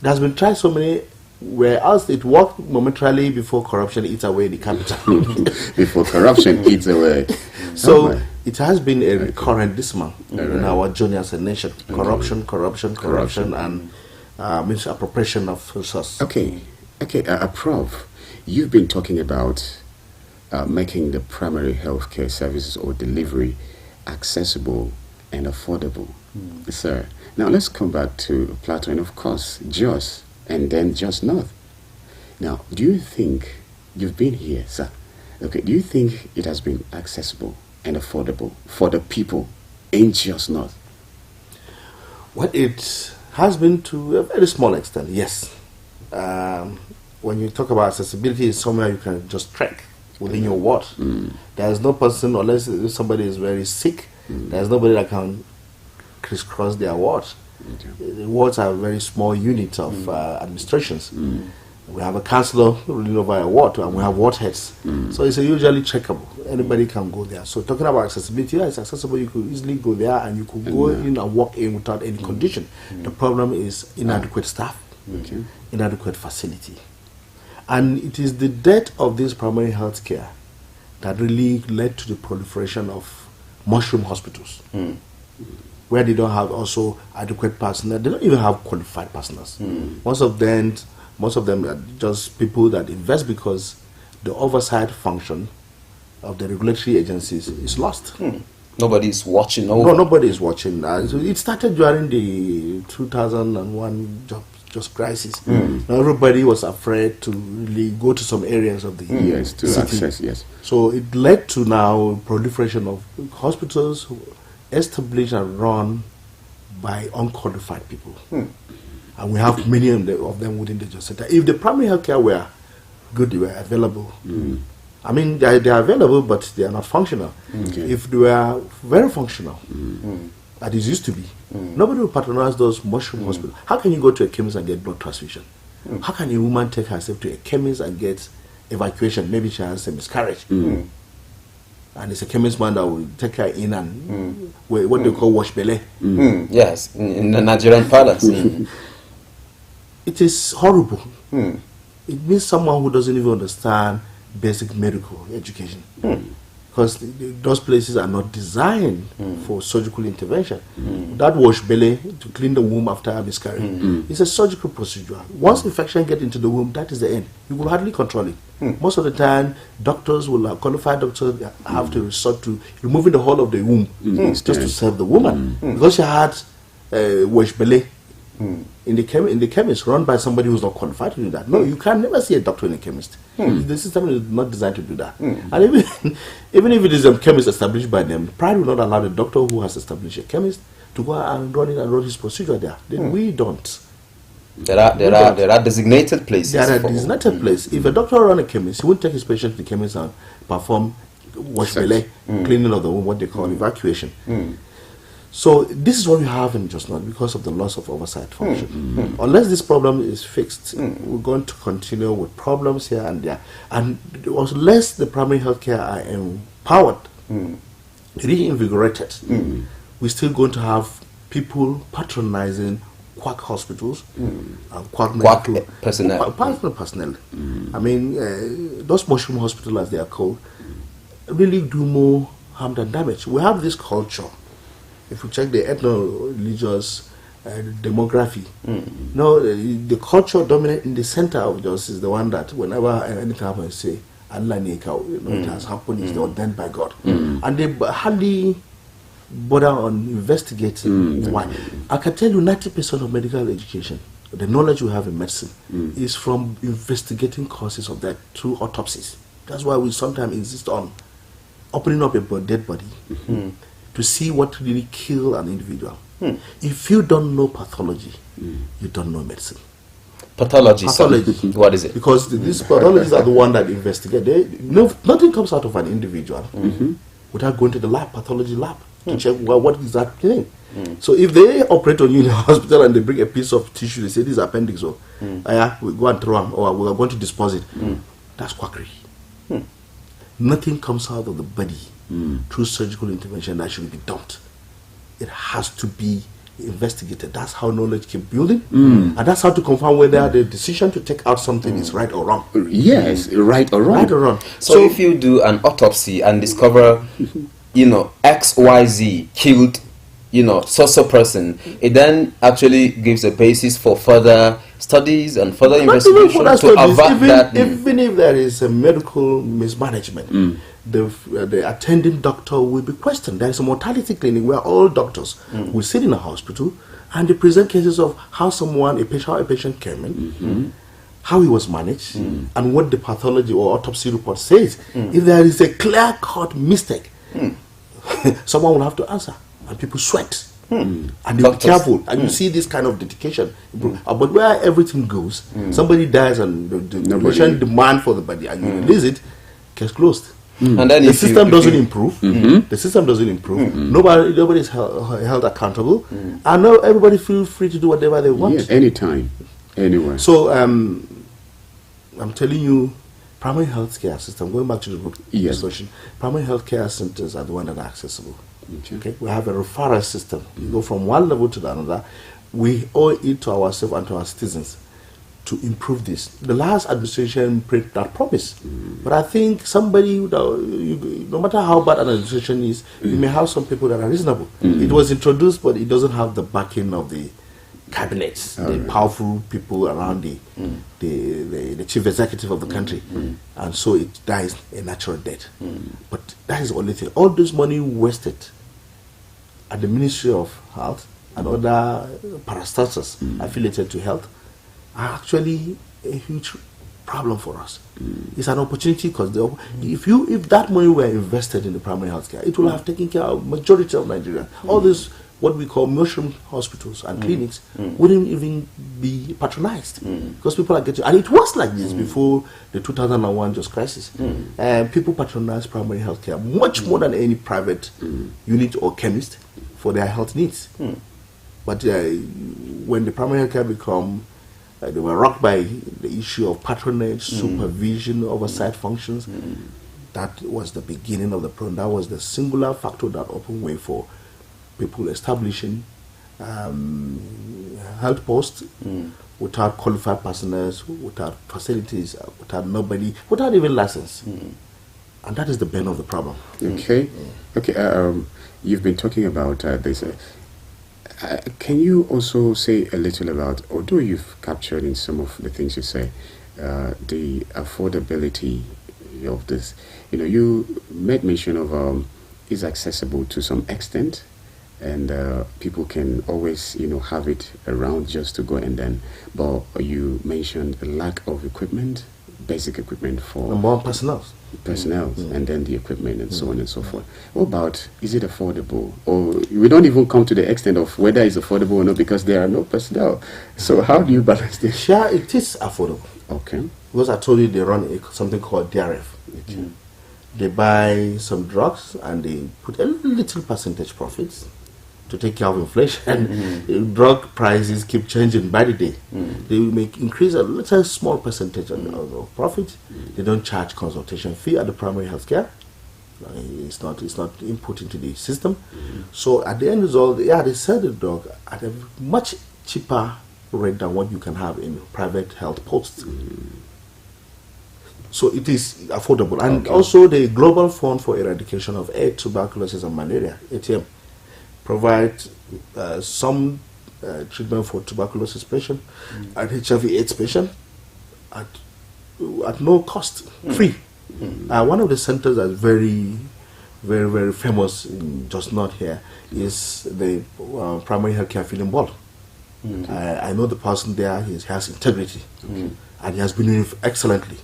[SPEAKER 6] It has been tried so many, whereas it worked momentarily before corruption eats away the capital.
[SPEAKER 2] Before corruption eats away.
[SPEAKER 6] So it has been a recurrent dismal in our journey as a nation. Corruption, and misappropriation of resources.
[SPEAKER 2] Okay, Prof, you've been talking about making the primary healthcare services or delivery accessible and affordable, sir. Now let's come back to Plateau and of course Jos, and then Jos North. Now, do you think, you've been here, sir, okay, do you think it has been accessible and affordable for the people in Jos North?
[SPEAKER 6] Well, it has been to a very small extent, yes. When you talk about accessibility, it's somewhere you can just trek within your ward. There is no person, unless somebody is very sick, there's nobody that can crisscross their wards. The wards are very small units of administrations. We have a councillor ruling over a ward, and we have ward heads. So it's usually checkable. Anybody can go there. So talking about accessibility, yeah, it's accessible. You could easily go there and you could go in and walk in without any condition. The problem is inadequate staff, inadequate facility. And it is the death of this primary health care that really led to the proliferation of mushroom hospitals, where they don't have also adequate personnel. They don't even have qualified personnel. Most of them are just people that invest because the oversight function of the regulatory agencies is lost.
[SPEAKER 3] Nobody is watching over.
[SPEAKER 6] No, nobody is watching. So it started during the 2001 just crisis. Now everybody was afraid to really go to some areas of the city.
[SPEAKER 2] Access, yes.
[SPEAKER 6] So it led to now proliferation of hospitals established and run by unqualified people. And we have many of them within the Jos Center. If the primary health care were good, they were available. I mean, they are available, but they are not functional. If they were very functional, that it used to be, nobody will patronize those mushroom hospitals. How can you go to a chemist and get blood transfusion? How can a woman take herself to a chemist and get evacuation? Maybe she has a miscarriage. And it's a chemist man that will take her in and what they call wash belly.
[SPEAKER 3] Yes, in the Nigerian parlance.
[SPEAKER 6] It is horrible. It means someone who doesn't even understand basic medical education. Because those places are not designed for surgical intervention. That wash belly to clean the womb after a miscarriage is a surgical procedure. Once infection gets into the womb, that is the end. You will hardly control it. Most of the time, doctors will qualified doctors have to resort to removing the whole of the womb just to save the woman. Because she had wash belly in the chemist run by somebody who's not qualified to do that. No, you can never see a doctor in a chemist. The system is not designed to do that. And even if it is a chemist established by them, pride will not allow the doctor who has established a chemist to go and run his procedure there. We don't.
[SPEAKER 3] There are designated places.
[SPEAKER 6] There are designated places. If a doctor runs a chemist, he won't take his patient to the chemist and perform wash belly, cleaning of the womb, what they call evacuation. So this is what we have in Jos North because of the loss of oversight function. Unless this problem is fixed, we're going to continue with problems here and there. And unless the primary health care are empowered reinvigorated, we're still going to have people patronizing quack hospitals and quack
[SPEAKER 3] personnel.
[SPEAKER 6] Personnel. I mean, those mushroom hospitals, as they are called, really do more harm than damage. We have this culture. If you check the ethno-religious demography, the culture dominant in the center of justice is the one that whenever anything happens, say, Allah it has happened, it's ordained by God. And they hardly bother on investigating why. I can tell you 90% of medical education, the knowledge we have in medicine, is from investigating causes of death through autopsies. That's why we sometimes insist on opening up a dead body to see what really killed an individual. If you don't know pathology, you don't know medicine.
[SPEAKER 3] Pathology. What is it?
[SPEAKER 6] Because these pathologists are the one that investigate. Nothing comes out of an individual without going to the lab, pathology lab, to check what is that thing. So if they operate on you in the hospital and they bring a piece of tissue, they say this is appendix, or we go and throw them, or we are going to dispose it. That's quackery. Nothing comes out of the body through surgical intervention that should be dumped. It has to be investigated. That's how knowledge keeps building, and that's how to confirm whether the decision to take out something is right or wrong.
[SPEAKER 2] Yes, right or wrong.
[SPEAKER 6] Right or wrong.
[SPEAKER 3] So if you do an autopsy and discover, XYZ killed, so person, it then actually gives a basis for further studies and further investigation to avert that.
[SPEAKER 6] Even if there is a medical mismanagement, the attending doctor will be questioned. There is a mortality clinic where all doctors will sit in a hospital and they present cases of how a patient came in, how he was managed, and what the pathology or autopsy report says. If there is a clear-cut mistake, someone will have to answer, and people sweat. And they be careful, and you see this kind of dedication. But where everything goes, somebody dies and the patient demand for the body, and you release it, case closed. And then the system doesn't improve. The system doesn't improve. Nobody is held accountable, and now everybody feels free to do whatever they want.
[SPEAKER 2] Yeah, anytime, anywhere.
[SPEAKER 6] So I'm telling you, primary health care system. Going back to the discussion, primary health care centers are the ones that are accessible. Okay, we have a referral system. We go from one level to the another. We owe it to ourselves and to our citizens to improve this. The last administration break that promise, but I think somebody, no matter how bad an administration is, you may have some people that are reasonable. It was introduced, but it doesn't have the backing of the cabinets, the powerful people around the chief executive of the country, and so it dies a natural death. But that is the only thing. All this money wasted at the Ministry of Health and other parastatals affiliated to health are actually a huge problem for us. It's an opportunity because if that money were invested in the primary health care, it will have taken care of majority of Nigeria. All this what we call mushroom hospitals and clinics wouldn't even be patronized because people are getting, and it was like this before the 2001 just crisis. People patronize primary health care much more than any private unit or chemist for their health needs. But when the primary health care become, they were rocked by the issue of patronage, supervision, oversight functions. That was the beginning of the problem. That was the singular factor that opened way for people establishing health posts without qualified personnel, without facilities, without nobody, without even license. And that is the bane of the problem.
[SPEAKER 2] Okay. You've been talking about this. Can you also say a little about, although you've captured in some of the things you say, the affordability of this? You made mention of it's accessible to some extent, and people can always, have it around just to go and then. But you mentioned the lack of equipment, basic equipment for
[SPEAKER 6] number one, personnel,
[SPEAKER 2] and then the equipment and so on and so forth. What about, is it affordable? Or we don't even come to the extent of whether it's affordable or not because there are no personnel. So how do you balance this?
[SPEAKER 6] Sure, it is affordable.
[SPEAKER 2] Okay.
[SPEAKER 6] Because I told you they run something called DRF. Okay. They buy some drugs and they put a little percentage profits to take care of inflation. Drug prices keep changing by the day. They will increase a little small percentage of profit. They don't charge consultation fee at the primary health care. It's not input into the system. So at the end result, they sell the drug at a much cheaper rate than what you can have in private health posts. So it is affordable. And also the Global Fund for Eradication of AIDS, Tuberculosis and Malaria, ATM, provides some treatment for tuberculosis patients and HIV/AIDS patients at no cost, free. One of the centers that's very, very, very famous, just not here, is the primary healthcare feeding board. I know the person there. He has integrity, and he has been doing excellently.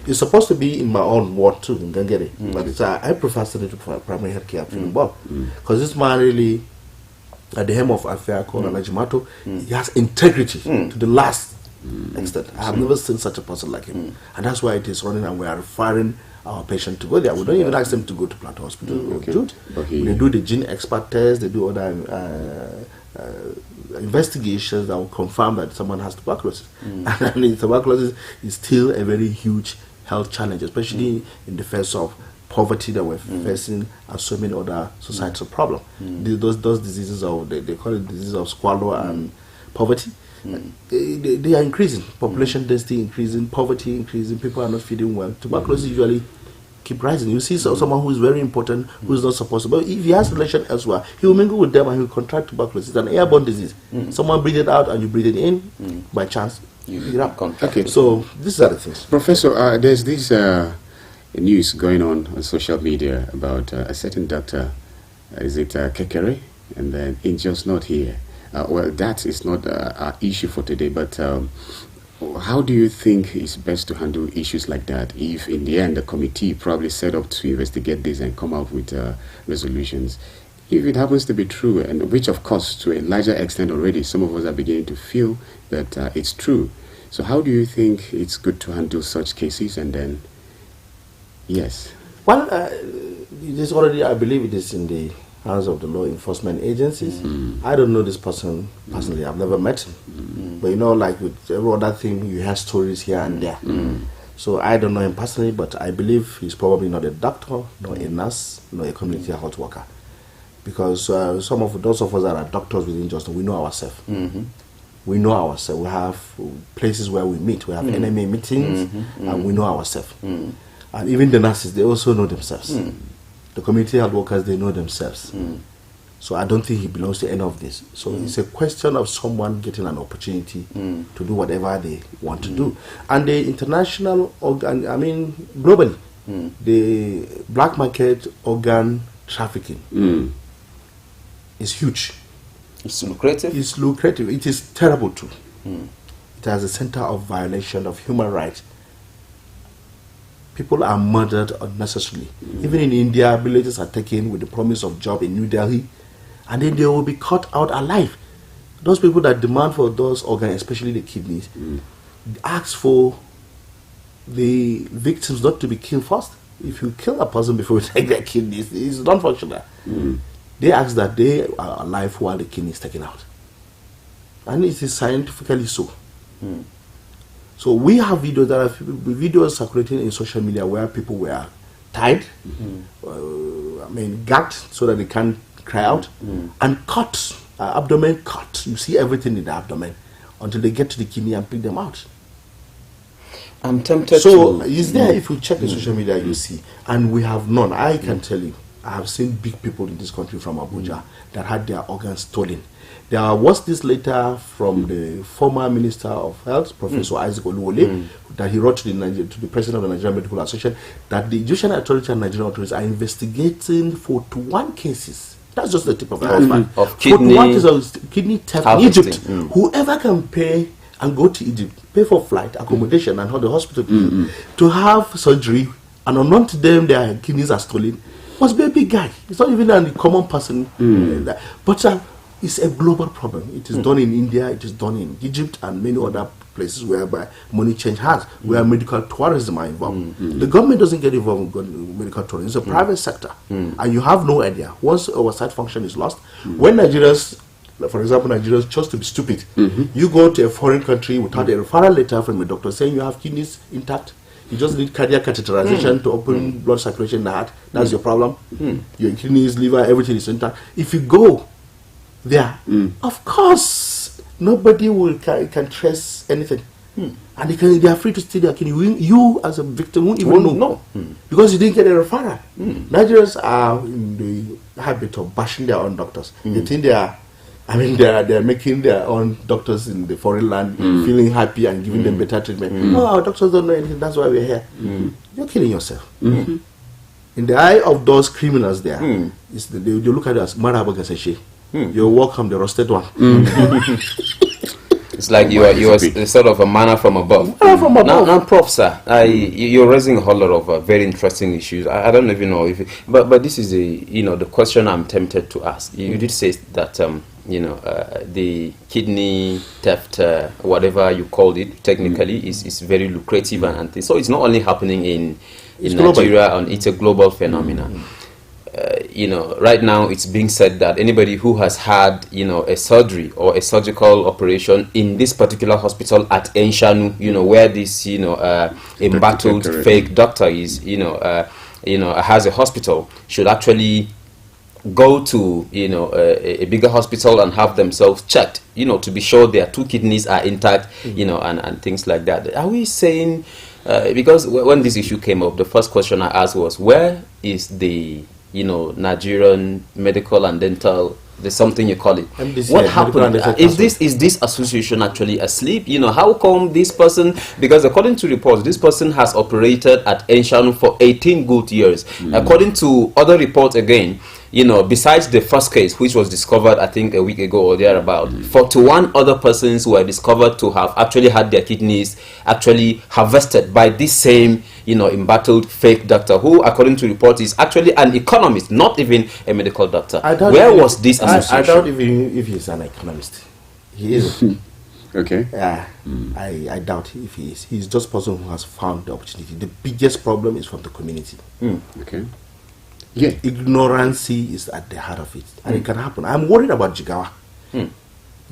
[SPEAKER 6] It's supposed to be in my own ward too, in Gangere, but I prefer to do primary healthcare feeding board because this man really, at the helm of affair called Alajimato, he has integrity to the last extent. I have never seen such a person like him, and that's why it is running, and we are referring our patient to go there. We don't even ask them to go to PLATEAU Hospital. They do the gene expert test, they do other investigations that will confirm that someone has tuberculosis. And tuberculosis is still a very huge health challenge, especially in the face of poverty that we're facing and so many other societal problems. Those diseases they call it diseases of squalor and poverty. They are increasing. Population density increasing, poverty increasing, people are not feeding well. Tuberculosis usually keep rising. You see someone who is very important, who is not supposed to, but if he has relation elsewhere, he will mingle with them and he will contract tuberculosis. It's an airborne disease. Someone breathe it out and you breathe it in, by chance, you have contract. Okay, so these are the things.
[SPEAKER 2] Professor, there's this news going on social media about a certain doctor, is it Kekere? And then it's just not here. Well, that is not our issue for today, but how do you think it's best to handle issues like that if in the end the committee probably set up to investigate this and come out with resolutions? If it happens to be true, and which of course to a larger extent already some of us are beginning to feel that it's true. So how do you think it's good to handle such cases? And then, yes.
[SPEAKER 6] Well, it is already, I believe it is in the hands of the law enforcement agencies. I don't know this person personally. I've never met him. But like with every other thing, you hear stories here and there. So I don't know him personally, but I believe he's probably not a doctor, nor a nurse, nor a community health worker. Because some of those of us that are doctors within Justin, we know ourselves. We know ourselves. We have places where we meet. We have NMA meetings, and we know ourselves. And even the nurses, they also know themselves. The community health workers, they know themselves. So I don't think he belongs to any of this. So it's a question of someone getting an opportunity to do whatever they want to do. And the international organ, globally, the black market organ trafficking is huge.
[SPEAKER 3] It's lucrative?
[SPEAKER 6] It's lucrative. It is terrible too. It has a center of violation of human rights. People are murdered unnecessarily. Even in India, villages are taken with the promise of job in New Delhi, and then they will be cut out alive. Those people that demand for those organs, especially the kidneys, ask for the victims not to be killed first. If you kill a person before you take their kidneys, it's non-functional. They ask that they are alive while the kidney is taken out. And it is scientifically so. So we have videos that are videos circulating in social media where people were tied, gagged so that they can't cry out, and cut, abdomen cut. You see everything in the abdomen until they get to the kidney and pick them out.
[SPEAKER 3] I'm tempted
[SPEAKER 6] so it's there. If you check the social media, you see. And we have none. I can tell you, I have seen big people in this country from Abuja that had their organs stolen. There was this letter from the former Minister of Health, Professor Isaac Oluwole, that he wrote to the President of the Nigerian Medical Association that the Egyptian authority and Nigerian authorities are investigating 41 cases. That's just the tip of the iceberg.
[SPEAKER 3] Of kidney,
[SPEAKER 6] 41 cases of kidney theft in Egypt. Whoever can pay and go to Egypt, pay for flight, accommodation, and how the hospital to have surgery, and unknown to them their kidneys are stolen, must be a big guy. It's not even a common person. But it's a global problem. It is done in India, it is done in Egypt, and many other places whereby money change hands, where medical tourism are involved. The government doesn't get involved in medical tourism. It's a private sector. And you have no idea. Once our site function is lost, when Nigerians, for example, Nigerians chose to be stupid, you go to a foreign country without a referral letter from a doctor saying you have kidneys intact, You just need cardiac catheterization to open blood circulation in the heart. That's your problem. Your kidneys, liver, everything is intact. If you go there, of course, nobody can trace anything. And they are free to steal their kidney. You as a victim won't even know. Because you didn't get a referral. Nigerians are in the habit of bashing their own doctors. They think they are making their own doctors in the foreign land feeling happy and giving them better treatment. No, our doctors don't know anything. That's why we're here. You're killing yourself. In the eye of those criminals there, they look at us, Maraba Gaseshi. You're welcome, the roasted one.
[SPEAKER 3] It's like you are sort of a manna from above. Now, Prof, sir, you're raising a whole lot of very interesting issues. I don't even know if, but this is the question I'm tempted to ask. You did say that the kidney theft, whatever you called it, technically is very lucrative and things. So it's not only happening in Nigeria, and it's a global phenomenon. Right now it's being said that anybody who has had, a surgery or a surgical operation in this particular hospital at Enshanu, where this, embattled fake doctor is, has a hospital, should actually go to, a bigger hospital and have themselves checked, to be sure their 2 kidneys are intact, and things like that. Are we saying, because when this issue came up, the first question I asked was, where is the Nigerian medical and dental, there's something you call it. What happened? Is this association actually asleep? How come this person, because according to reports, this person has operated at Enshanu for 18 good years. According to other reports again, besides the first case, which was discovered, I think, a week ago or thereabout, 41 other persons were discovered to have actually had their kidneys actually harvested by this same, embattled fake doctor, who, according to reports, is actually an economist, not even a medical doctor. Where was this association?
[SPEAKER 6] I doubt even if he's an economist. He is.
[SPEAKER 2] Okay.
[SPEAKER 6] I doubt if he is. He's just a person who has found the opportunity. The biggest problem is from the community.
[SPEAKER 2] Okay. Yeah,
[SPEAKER 6] ignorance is at the heart of it, and it can happen. I'm worried about Jigawa.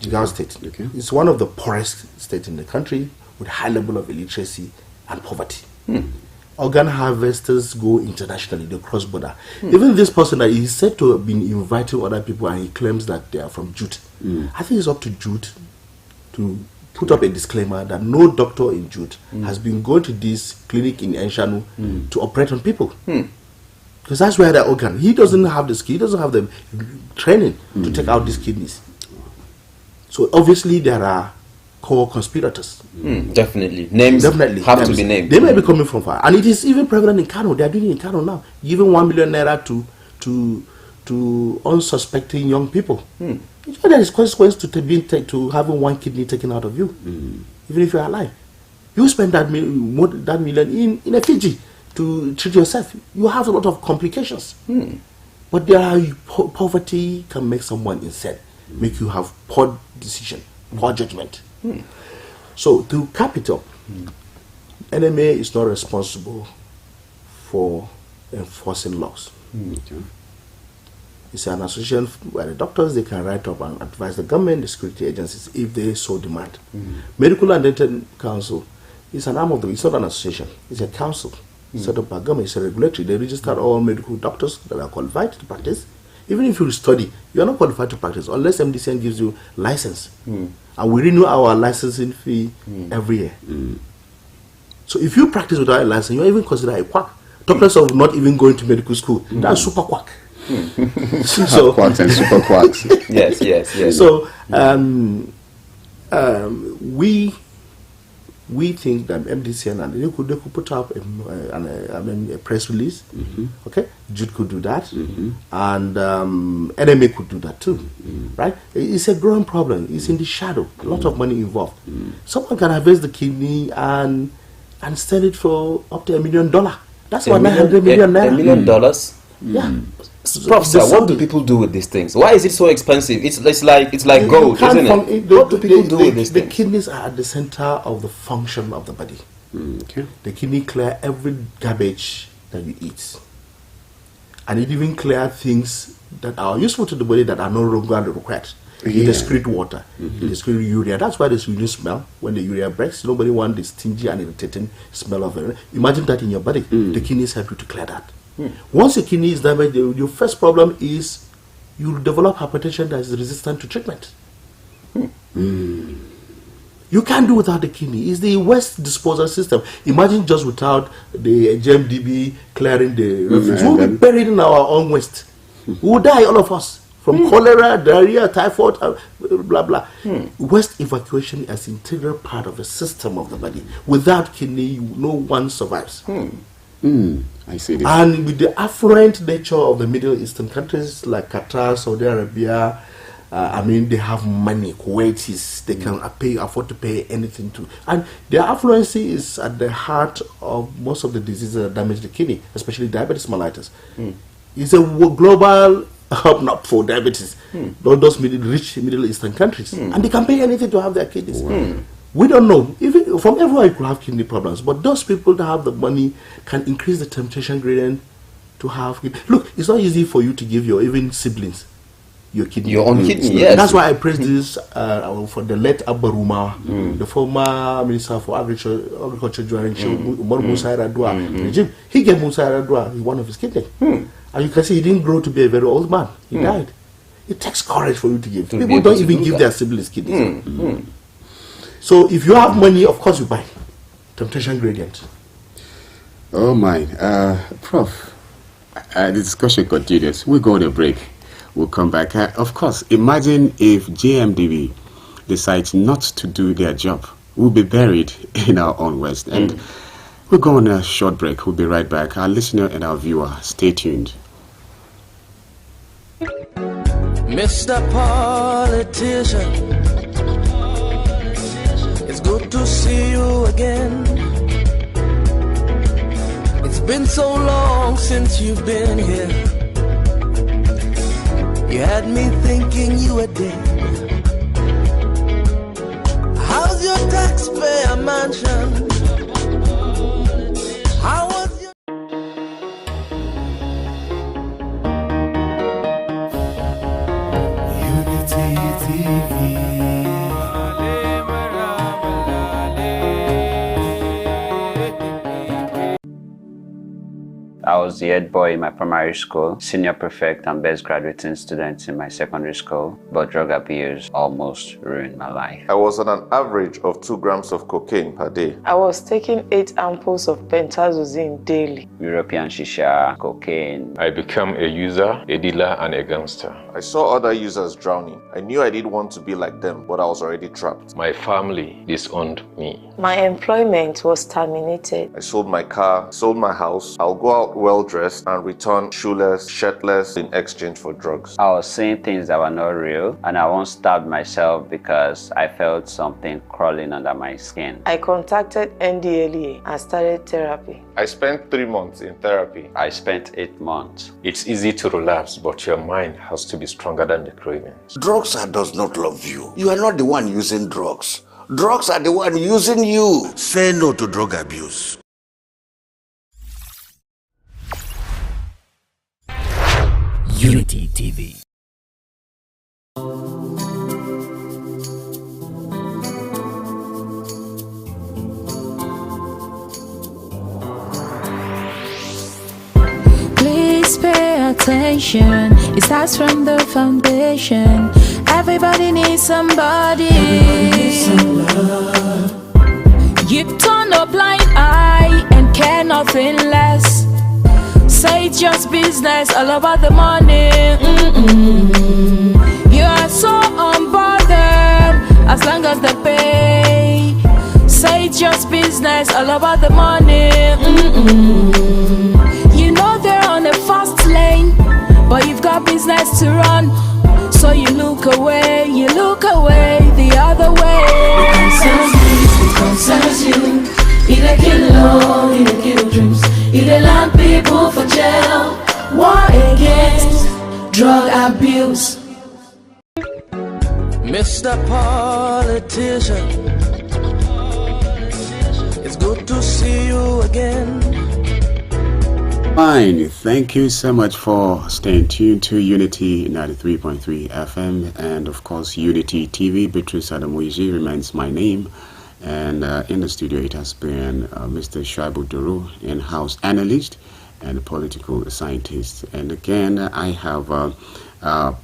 [SPEAKER 6] Jigawa State. Okay. It's one of the poorest states in the country with high level of illiteracy and poverty. Organ harvesters go internationally, they cross border. Even this person that is said to have been inviting other people, and he claims that they are from Jute. I think it's up to Jute to put up a disclaimer that no doctor in Jute has been going to this clinic in Enshanu to operate on people. Because that's where the organ. He doesn't have the skill, he doesn't have the training to take out these kidneys. So obviously there are co-conspirators.
[SPEAKER 3] Definitly. Names have to be named.
[SPEAKER 6] They may be coming from far. And it is even prevalent in Kano. They are doing it in Kano now. Giving 1 million naira to unsuspecting young people. There is consequence to having 1 kidney taken out of you. Even if you are alive. You spend that million in a Fiji to treat yourself. You have a lot of complications. But poverty can make someone insane, make you have poor decision, poor judgment. So to cap it up, NMA is not responsible for enforcing laws. It's an association where the doctors, they can write up and advise the government, the security agencies, if they so demand. Medical and Dental Council is an arm of it's not an association, it's a council. Set up by government, it's a regulatory. They register all medical doctors that are qualified to practice. Even if you study, you are not qualified to practice unless MDCN gives you license. And we renew our licensing fee every year. So if you practice without a license, you are even considered a quack. Doctors of not even going to medical school, that's super quack.
[SPEAKER 2] So quacks and super quacks.
[SPEAKER 3] Yes.
[SPEAKER 6] So we think that MDCN and they could put up a press release. Okay, Jude could do that, and NMA could do that too, right? It's a growing problem. It's in the shadow. A lot of money involved. Someone can harvest the kidney and sell it for up to $1 million. That's what $900 million.
[SPEAKER 3] $1 million.
[SPEAKER 6] Yeah.
[SPEAKER 3] Professor, what do people do with these things? Why is it so expensive? It's like gold, isn't it? What do people do with these things?
[SPEAKER 6] The kidneys are at the center of the function of the body.
[SPEAKER 2] Okay.
[SPEAKER 6] The kidney clear every garbage that you eat, and it even clear things that are useful to the body that are no longer required. It excretes water. It excretes urea. That's why there's unique smell when the urea breaks. Nobody wants the stingy and irritating smell of it. Imagine that in your body. The kidneys help you to clear that. Once your kidney is damaged, your first problem is you develop hypertension that is resistant to treatment. You can't do without the kidney. It's the waste disposal system. Imagine just without the GMDB clearing the refuse. We'll be buried in our own waste. We'll die, all of us. From cholera, diarrhea, typhoid, blah, blah. Waste evacuation is an integral part of the system of the body. Without kidney, no one survives.
[SPEAKER 2] I see this.
[SPEAKER 6] And with the affluent nature of the Middle Eastern countries like Qatar, Saudi Arabia, they have money, Kuwaitis, they can afford to pay anything to. And their affluence is at the heart of most of the diseases that damage the kidney, especially diabetes mellitus. It's a global hub not for diabetes. Those rich Middle Eastern countries. And they can pay anything to have their kidneys. We don't know. Even from everywhere you could have kidney problems. But those people that have the money can increase the temptation gradient to have. Look, it's not easy for you to give your even siblings your kidney.
[SPEAKER 3] Your own kidney, yes.
[SPEAKER 6] That's why I praise this for the late Abaruma, the former Minister for Agriculture during Musa Yar'Adua regime. He gave Musa Yar'Adua one of his kidneys. And you can see he didn't grow to be a very old man. He died. It takes courage for you to give. People don't even give their siblings kidneys. So if you have money, of course you buy. Temptation gradient.
[SPEAKER 2] Oh my, Prof. The discussion continues. We'll go on a break. We'll come back. Of course, imagine if JMDB decides not to do their job. We'll be buried in our own waste. And we'll go on a short break. We'll be right back. Our listener and our viewer, stay tuned.
[SPEAKER 1] Mr. Politician, it's good to see you again. It's been so long since you've been here. You had me thinking you were dead. How's your taxpayer mansion? How was your
[SPEAKER 5] Unity TV?
[SPEAKER 7] I was the head boy in my primary school, senior prefect and best graduating student in my secondary school, but drug abuse almost ruined my life.
[SPEAKER 8] I was on an average of 2 grams of cocaine per day.
[SPEAKER 9] I was taking 8 ampoules of pentazosine daily.
[SPEAKER 7] European shisha, cocaine.
[SPEAKER 10] I became a user, a dealer, and a gangster.
[SPEAKER 8] I saw other users drowning. I knew I didn't want to be like them, but I was already trapped.
[SPEAKER 10] My family disowned me.
[SPEAKER 9] My employment was terminated.
[SPEAKER 8] I sold my car, sold my house. I'll go out well-dressed and return shoeless, shirtless in exchange for drugs.
[SPEAKER 7] I was saying things that were not real, and I once stabbed myself because I felt something crawling under my skin.
[SPEAKER 9] I contacted NDLEA and started therapy.
[SPEAKER 8] I spent 3 months in therapy.
[SPEAKER 7] I spent 8 months.
[SPEAKER 10] It's easy to relapse, but your mind has to be stronger than the cravings.
[SPEAKER 11] Drugs does not love you. You are not the one using drugs. Drugs are the one using you. Say no to drug abuse.
[SPEAKER 5] Unity TV.
[SPEAKER 4] Please pay attention. It starts from the foundation. Everybody needs somebody. You turn a blind eye and care nothing less. Say it's just business, all about the money. You are so unbothered as long as they pay. Say it's just business, all about the money. You know they're on a fast lane, but you've got business to run. So you look away the other way.
[SPEAKER 5] It concerns you. It kill love, it kill dreams. It land people for jail. War against drug abuse.
[SPEAKER 1] Mr. Politician, it's good to see you again.
[SPEAKER 2] Fine. Thank you so much for staying tuned to Unity 93.3 FM and of course Unity TV. Beatrice Adamuiji remains my name. And in the studio it has been Mr. Shaibu Duru, in-house analyst and political scientist. And again I have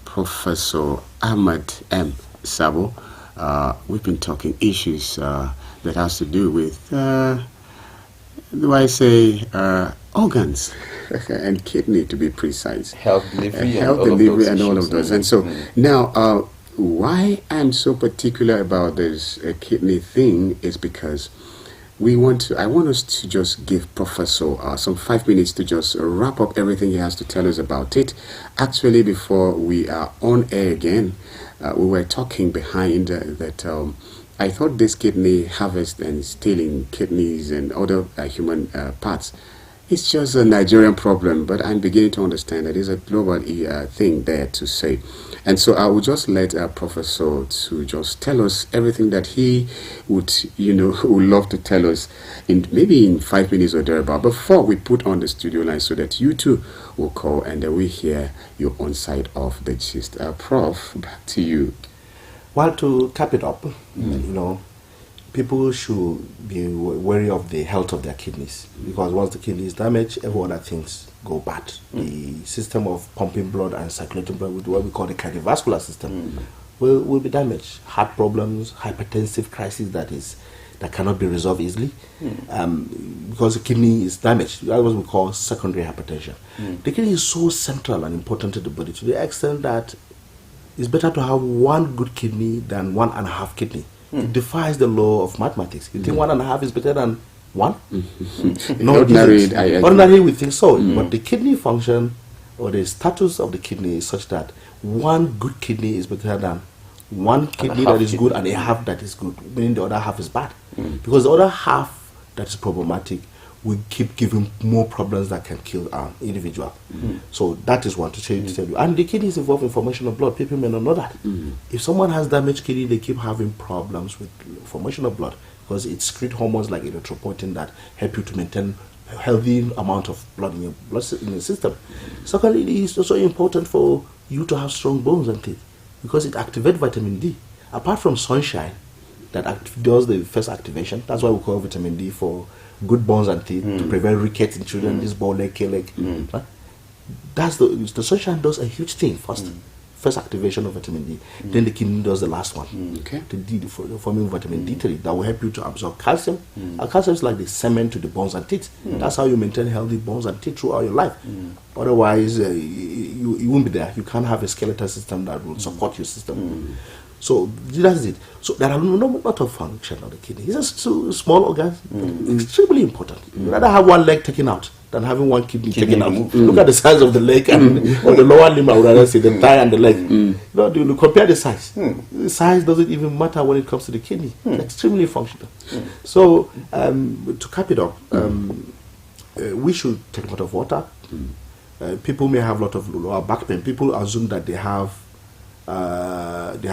[SPEAKER 2] Professor Ahmad M. Sabo. We've been talking issues that has to do with organs and kidney, to be precise.
[SPEAKER 3] Health delivery
[SPEAKER 2] and all of those. And so now, why I'm so particular about this kidney thing is because I want us to just give Professor some 5 minutes to just wrap up everything he has to tell us about it. Actually, before we are on air again, we were talking behind that I thought this kidney harvest and stealing kidneys and other human parts, it's just a Nigerian problem, but I'm beginning to understand that it's a global thing there to say. And so I will just let Professor to just tell us everything that he would love to tell us maybe in 5 minutes or thereabout, before we put on the studio line so that you too will call and then we hear your own side of the gist. Prof, back to you.
[SPEAKER 6] Well, to cap it up, people should be wary of the health of their kidneys, because once the kidney is damaged, every other things go bad. The system of pumping blood and circulating blood, with what we call the cardiovascular system, will be damaged. Heart problems, hypertensive crisis that cannot be resolved easily, because the kidney is damaged. That's what we call secondary hypertension. The kidney is so central and important to the body to the extent that it's better to have one good kidney than 1.5 kidney. It defies the law of mathematics. You think 1.5 is better than 1? No, ordinarily we think so. But the kidney function or the status of the kidney is such that one good kidney is better than one kidney that is good and a half that is good, meaning the other half is bad. Because the other half that is problematic will keep giving more problems that can kill our individual. So that is one to tell you. And the kidney is involved in formation of blood. People may not know that. If someone has damaged kidney, they keep having problems with formation of blood, because it secretes hormones like erythropoietin that help you to maintain a healthy amount of blood in your system. Secondly, it is also important for you to have strong bones and teeth, because it activates vitamin D. Apart from sunshine, that does the first activation. That's why we call vitamin D for good bones and teeth, to prevent rickets in children, this ball leg, K-leg. That's the sunshine does a huge thing first. First activation of vitamin D. Then the kidney does the last one. The forming vitamin D3 that will help you to absorb calcium. Calcium is like the cement to the bones and teeth. That's how you maintain healthy bones and teeth throughout your life. Otherwise, you won't be there. You can't have a skeletal system that will support your system. So that's it. So there are no lot of function of the kidney. It's just small organs, extremely important. You'd rather have one leg taken out than having one kidney taken out. Look at the size of the leg and or the lower limb. I would rather say the thigh and the leg. You compare the size. The size doesn't even matter when it comes to the kidney. It's extremely functional. So to cap it up, we should take a lot of water. People may have a lot of lower back pain. People assume that they have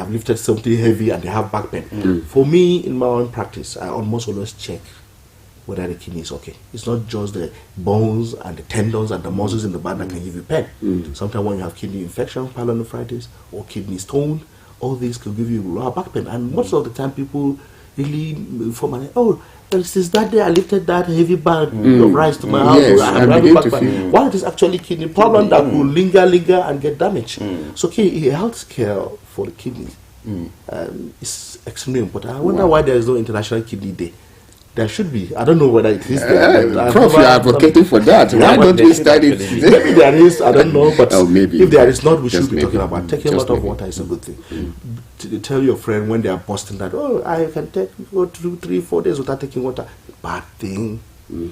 [SPEAKER 6] lifted something heavy and they have back pain. For me, in my own practice, I almost always check whether the kidney is okay. It's not just the bones and the tendons and the muscles in the back that can give you pain. Sometimes when you have kidney infection, pyelonephritis, or kidney stone, all these can give you lower back pain. And most of the time, people really form since that day I lifted that heavy bag of rice to my house. While it is actually kidney problem that will linger and get damaged. So health care for the kidneys is extremely important. I wonder why there is no International Kidney Day. There should be. I don't know whether it is there.
[SPEAKER 2] Prof, you are advocating for that. Why don't we study it?
[SPEAKER 6] Maybe there is, I don't know. But if there is not, we should be talking about taking a lot of water is a good thing. To tell your friend when they are busting that, I can take 2, 3, 4 days without taking water. Bad thing.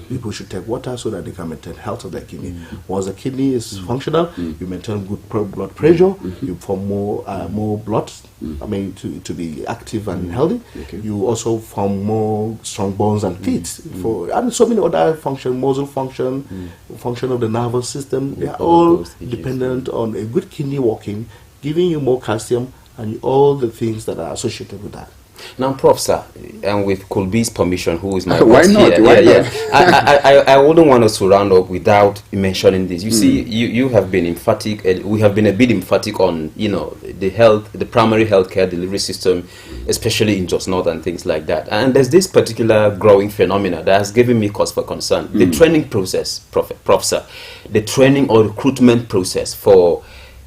[SPEAKER 6] People should take water so that they can maintain health of their kidney. Once the kidney is functional, you maintain good blood pressure, you form more blood, to be active and healthy. You also form more strong bones and teeth. And so many other functions, muscle function, function of the nervous system, they are all dependent on a good kidney working, giving you more calcium and all the things that are associated with that.
[SPEAKER 3] Now, Prof, sir, and with Kulbi's permission, who is my
[SPEAKER 2] Why
[SPEAKER 3] boss
[SPEAKER 2] not?
[SPEAKER 3] here,
[SPEAKER 2] Why
[SPEAKER 3] not? I wouldn't want us to round up without mentioning this. You see, you have been emphatic. We have been a bit emphatic on, the primary healthcare delivery system, especially in Jos North and things like that. And there's this particular growing phenomena that has given me cause for concern. The training process, Prof, sir, the training or recruitment process for,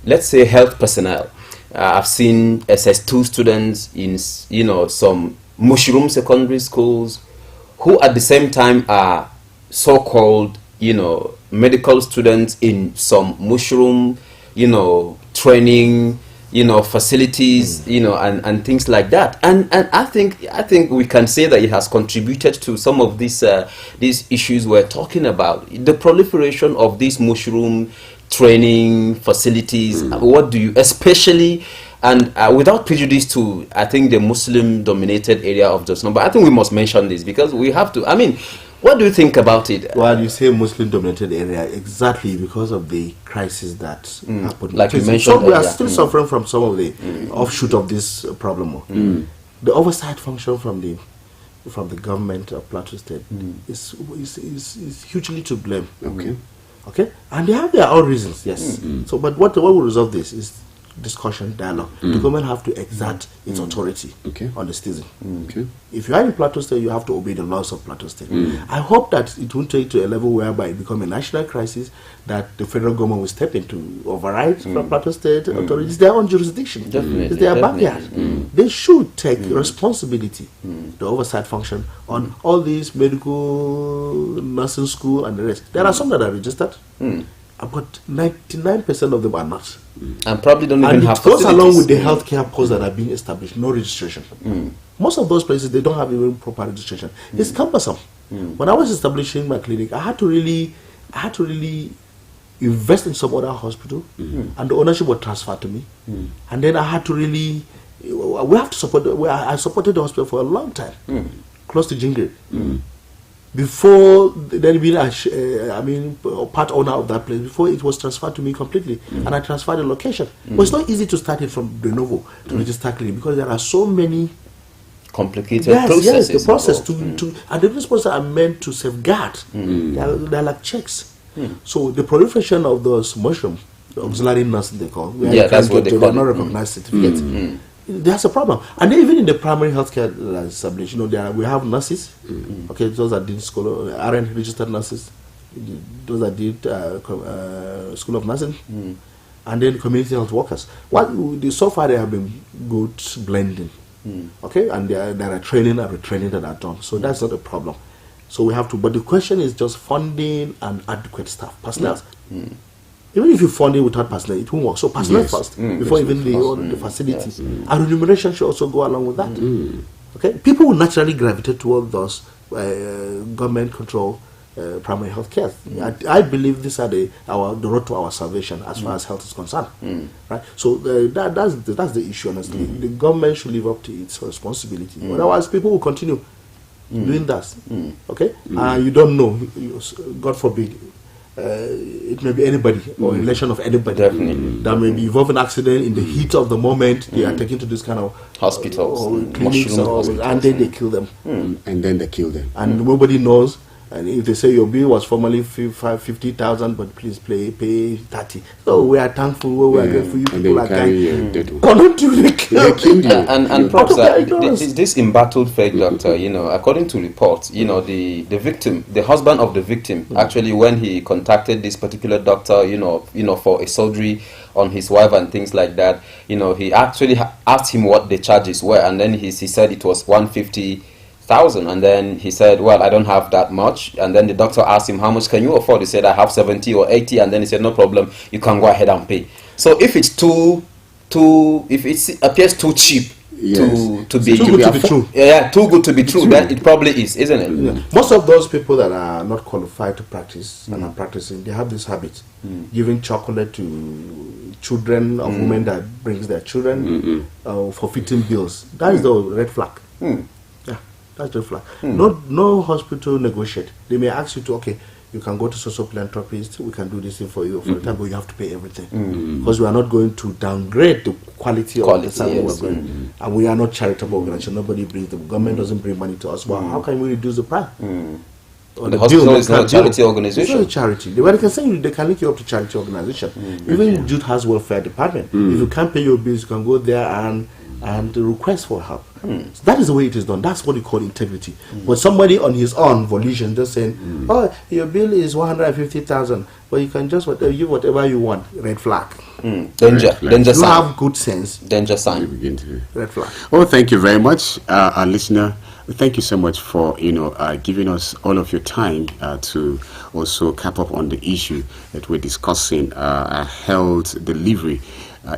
[SPEAKER 3] let's say, health personnel. I've seen SS2 students in, some mushroom secondary schools who at the same time are so-called, medical students in some mushroom, training, facilities, and things like that. And I think we can say that it has contributed to some of these issues we're talking about. The proliferation of these mushroom training facilities. What do you, especially, and without prejudice to, I think, the Muslim-dominated area of Jos North, but I think we must mention this because we have to. I mean, what do you think about it?
[SPEAKER 6] Well, you say Muslim-dominated area exactly because of the crisis that happened.
[SPEAKER 3] Like you mentioned,
[SPEAKER 6] so we are still suffering from some of the offshoot of this problem. The oversight function from the government of Plateau State is hugely to blame. Okay, and they have their own reasons, yes. So, but what will resolve this is discussion, dialogue. The government have to exert its authority on the citizen. If you are in Plateau State, you have to obey the laws of Plateau State. I hope that it won't take to a level whereby it becomes a national crisis, that the federal government will step into override from Plateau State authorities. It's their own jurisdiction. It's their backyard. They should take responsibility, the oversight function on all these medical, nursing school and the rest. There are some that are registered, but 99% of them are not.
[SPEAKER 3] And probably don't even have
[SPEAKER 6] facilities. It goes along with the healthcare posts that are being established, no registration. Most of those places, they don't have even proper registration. It's cumbersome. When I was establishing my clinic, I had to really invest in some other hospital, and the ownership was transferred to me. And then I had to really, we have to support, I supported the hospital for a long time, close to Jingre. Before then being part owner of that place, before it was transferred to me completely, and I transferred the location. But it's not easy to start it from de novo to register clinic because there are so many
[SPEAKER 3] complicated processes.
[SPEAKER 6] Yes, the process to and the processes are meant to safeguard. They're like checks. So the proliferation of those mushroom, the auxiliary nurses they call,
[SPEAKER 3] that's what they call it.
[SPEAKER 6] Not recognized certificates. There's a problem, and even in the primary healthcare established, we have nurses. Okay, those that did school, aren't registered nurses. Those that did school of nursing, and then community health workers. So far they have been good blending. Okay, and there are training and retraining that are done. So that's not a problem. So we have to, but the question is just funding and adequate staff, personnel. Even if you fund it without personnel, it won't work. So personnel first, before even the facilities. And remuneration should also go along with that. Okay, people will naturally gravitate toward those government control primary health care. I believe these are the road to our salvation as far as health is concerned. Right. So that's the issue. Honestly, the government should live up to its responsibility. Otherwise, people will continue doing that. Okay, you don't know. God forbid. It may be anybody or a relation of anybody that may be involved in an accident in the heat of the moment. They are taken to this kind of
[SPEAKER 3] hospitals,
[SPEAKER 6] clinics, and then they kill them.
[SPEAKER 2] And then they kill them.
[SPEAKER 6] And nobody knows. And if they say your bill was formerly 50,000, but please pay 30. So we are thankful. We are grateful. You people are kind. Don't you? They kill you.
[SPEAKER 3] And perhaps this embattled fake doctor, according to reports, the victim, the husband of the victim, actually when he contacted this particular doctor, for a surgery on his wife and things like that, he actually asked him what the charges were, and then he said it was 150,000, and then he said, well, I don't have that much. And then the doctor asked him, how much can you afford? He said, I have 70 or 80. And then he said, no problem, you can go ahead and pay. So if it's if it appears too cheap to be true, too good to be true, then it probably is, isn't it?
[SPEAKER 6] Most of those people that are not qualified to practice and are practicing, they have this habit, giving chocolate to children of women that brings their children for fitting bills. That is the red flag. That's the flag. No hospital negotiate. They may ask you to, okay, you can go to social philanthropists, we can do this thing for you for the time, but you have to pay everything. Because we are not going to downgrade the quality of the service we're going. And we are not charitable organization. Nobody brings, the government doesn't bring money to us. Well, how can we reduce the price?
[SPEAKER 3] The hospital is not a charity organization.
[SPEAKER 6] It's not a charity. They can say they can link you up to charity organization. Even Jude has welfare department. If you can't pay your bills, you can go there and request for help. So that is the way it is done. That's what we call integrity. But somebody on his own volition just saying, oh, your bill is 150,000, but you can just give whatever you want. Red flag.
[SPEAKER 3] Danger sign.
[SPEAKER 6] You have good sense.
[SPEAKER 3] Danger sign.
[SPEAKER 6] Red flag.
[SPEAKER 2] Oh, thank you very much, our listener. Thank you so much for giving us all of your time to also cap up on the issue that we're discussing, health delivery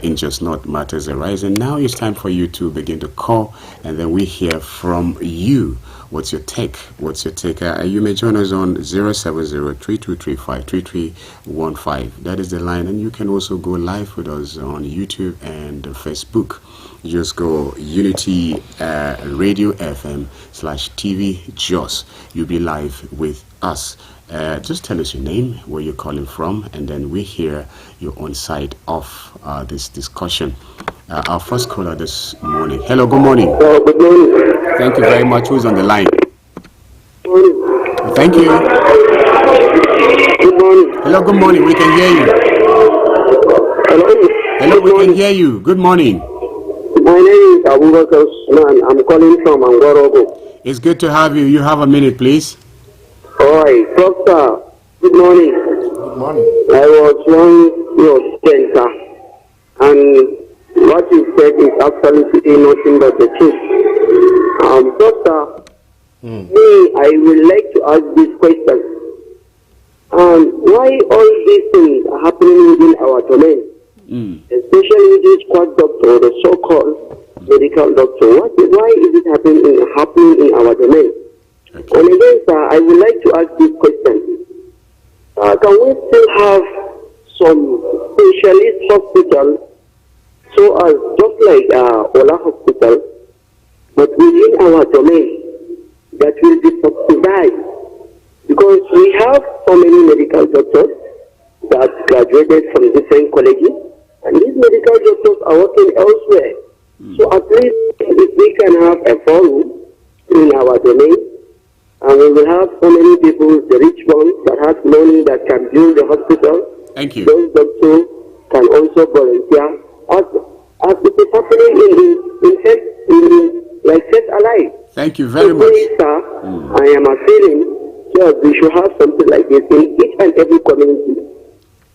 [SPEAKER 2] in Just Not Matters Arising. Now it's time for you to begin to call, and then we hear from you. What's your take? You may join us on 070-3235-3315. That is the line, and you can also go live with us on YouTube and Facebook. Just go Unity Radio FM /TV Jos. You'll be live with us. Just tell us your name, where you're calling from, and then we hear your own side of this discussion. Our first caller this morning. Hello, good morning.
[SPEAKER 12] Good morning.
[SPEAKER 2] Thank you very much. Who's on the line? Thank you.
[SPEAKER 12] Good morning.
[SPEAKER 2] Hello, good morning. We can hear you. Hello, we can hear you. Good morning.
[SPEAKER 12] My name is Suna. I'm calling from Angorogo.
[SPEAKER 2] It's good to have you. You have a minute, please.
[SPEAKER 12] All right, Doctor. Good morning.
[SPEAKER 6] Good morning.
[SPEAKER 12] I was one your center, and what you said is absolutely nothing but the truth. Doctor, I would like to ask this question. Why all these things are happening within our domain? Especially this quack doctor, the so-called medical doctor. Why is it happening in our domain? Okay. And again, sir, I would like to ask this question. Can we still have some specialist hospitals, so as just like Ola Hospital, but within our domain, that will be subsidized? Because we have so many medical doctors that graduated from different colleges, and these medical doctors are working elsewhere. So at least if we can have a forum in our domain, and we will have so many people, the rich ones that have money that can build the hospital.
[SPEAKER 2] Thank you.
[SPEAKER 12] Those doctors can also volunteer, as it is happening in like Set Alive.
[SPEAKER 2] Thank you very much.
[SPEAKER 12] Sir, I am feeling that we should have something like this in each and every community.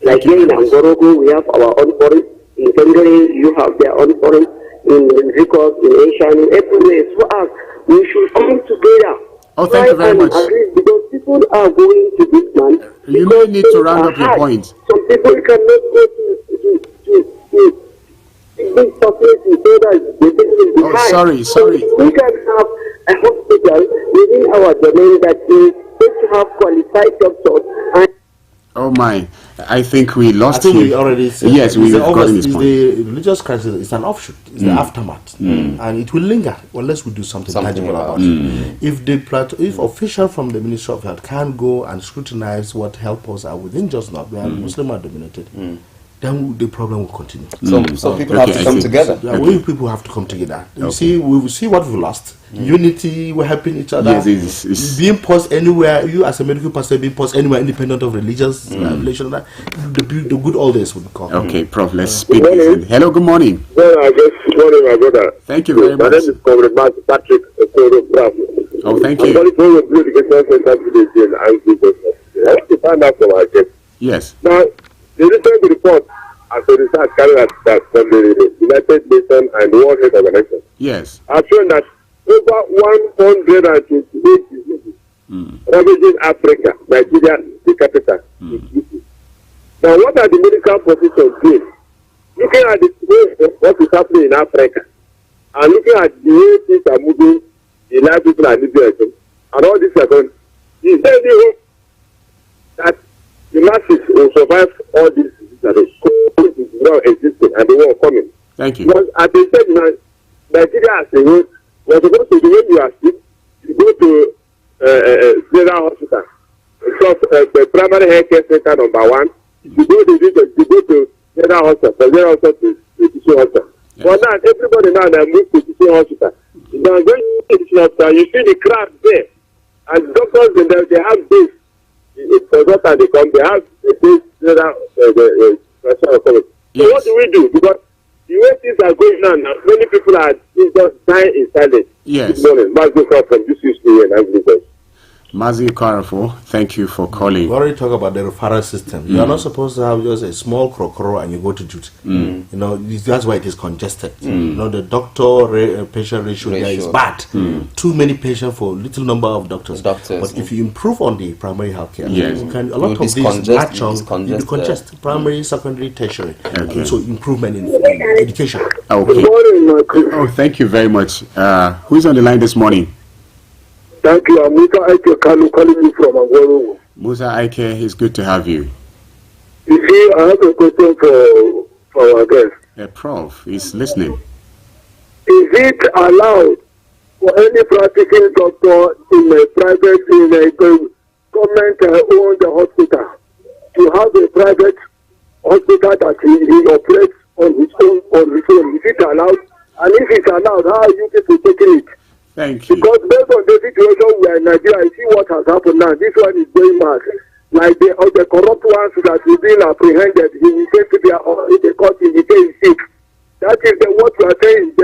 [SPEAKER 12] Like here in Angorogo, we have our own forest. In Fendere, you have their own forest. In Ricos, in Asian, everywhere. So as we should come together.
[SPEAKER 2] Oh, thank you very much.
[SPEAKER 12] Because people are going to this man.
[SPEAKER 2] You may need to round up your point.
[SPEAKER 12] Some people cannot go to big facilities so that they will be high.
[SPEAKER 2] Sorry.
[SPEAKER 12] So we can have a hospital within our domain that is going to have qualified doctors.
[SPEAKER 2] Oh my, I think we lost
[SPEAKER 6] him.
[SPEAKER 2] We
[SPEAKER 6] already said.
[SPEAKER 2] Yes, we've gotten his point.
[SPEAKER 6] The religious crisis is an offshoot. It's the aftermath. And it will linger unless we do something tangible about it. If officials from the Ministry of Health can go and scrutinize what health posts are within Just Not, where Muslim are dominated, then the problem will continue.
[SPEAKER 3] So people have to come together.
[SPEAKER 6] People have to come together. You see, we will see what we lost. Unity, we're helping each other.
[SPEAKER 2] Yes, it's
[SPEAKER 6] being paused anywhere, you as a medical person being paused anywhere independent of religious relation, the good old days would come.
[SPEAKER 2] Okay, Prof, let's speak. Hello, good morning.
[SPEAKER 12] Well, good morning, my brother.
[SPEAKER 2] Thank you very much.
[SPEAKER 12] My name is Comrade Patrick.
[SPEAKER 2] Oh, thank you.
[SPEAKER 12] I'm going to to find out from our guest.
[SPEAKER 2] Yes.
[SPEAKER 12] Now, the recent report as a research carried out from the United Nations and the World Health Organization
[SPEAKER 2] has
[SPEAKER 12] shown that over 128 diseases ravaging Africa, Nigeria, the capital. Now, what are the medical professionals doing? Looking at what is happening in Africa, and looking at the way things are moving, the life people are living, and all this are going. Is there any hope that the masses will survive all these diseases that is now existing and the war coming?
[SPEAKER 2] Thank you.
[SPEAKER 12] Because at the same time, Nigeria as a whole, we're supposed to, when you are sick, you go to General Hospital, primary health care center number 1. You go to general hospital, from general hospital to teaching hospital. For now, everybody now they move to teaching hospital. Now going to teaching hospital, you see the crowd there. And doctors, they have this. For doctors, they come, they have this general So what do we do? Because the way things are going on now, many people are just dying in silence.
[SPEAKER 2] Yes.
[SPEAKER 12] Good morning. Mazda from UCC and Anglican.
[SPEAKER 2] Mazi Karafo, thank you for calling.
[SPEAKER 6] We already talk about the referral system. You are not supposed to have just a small crocoro and you go to duty. You know, that's why it is congested. You know, the doctor-patient ratio there is bad. Too many patients for little number of doctors. But if you improve on the primary healthcare, you can, a lot of these match on decongest primary, secondary, tertiary. So improvement in education.
[SPEAKER 2] Okay. Oh, thank you very much. Who's on the line this morning?
[SPEAKER 12] Thank you. I'm Musa Aike calling you from Angolo.
[SPEAKER 2] Musa Aike, it's good to have you.
[SPEAKER 12] You see, I have a question for our guest.
[SPEAKER 2] Prof is listening.
[SPEAKER 12] Is it allowed for any practicing doctor in a government-owned hospital to have a private hospital that he operates on his own? Is it allowed? And if it's allowed, how are you people taking it?
[SPEAKER 2] Thank you.
[SPEAKER 12] Because based on the situation we are in Nigeria, I see what has happened now. This one is going mad. Like the corrupt ones that have been apprehended, he will say to their in the court, he will say sick. That is what we are saying. The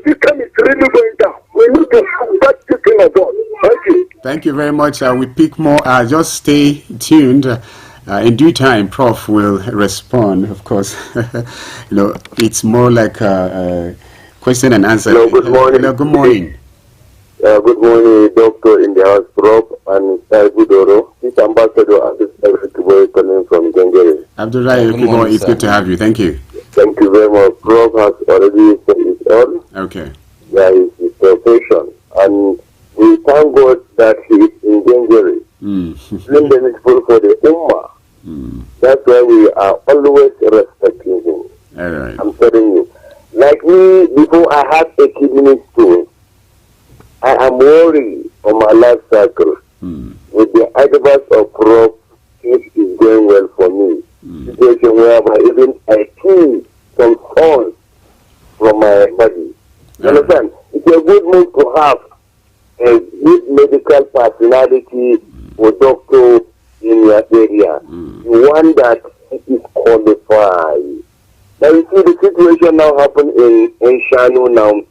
[SPEAKER 12] system is really going down. We need to start thinking about. Thank you.
[SPEAKER 2] Thank you very much. We pick more. Just stay tuned. In due time, Prof will respond. Of course, it's more like question and answer.
[SPEAKER 12] Hello, good morning.
[SPEAKER 2] Hello, good morning.
[SPEAKER 12] Good morning, Doctor in the House, Prof, and Budoro. This ambassador Abdullah calling from Gengere.
[SPEAKER 2] Abdullah, it's good to have you. Thank you.
[SPEAKER 12] Thank you very much. Prof has already said it all.
[SPEAKER 2] Okay.
[SPEAKER 12] There is his profession, and we thank God that he is in Gengere. Doing the needful for the Ummah. That's why we are always respecting him.
[SPEAKER 2] All right.
[SPEAKER 12] I'm telling you. Like me, before I had a kidney stone, I am worried on my life cycle. With the advice of Prof, it is going well for me. Situation whereby even I feel some thorns from my body. You understand? It's a good move to have a good medical personality or doctor in your area. One that is qualified. Now you see the situation now happen in Shanu now.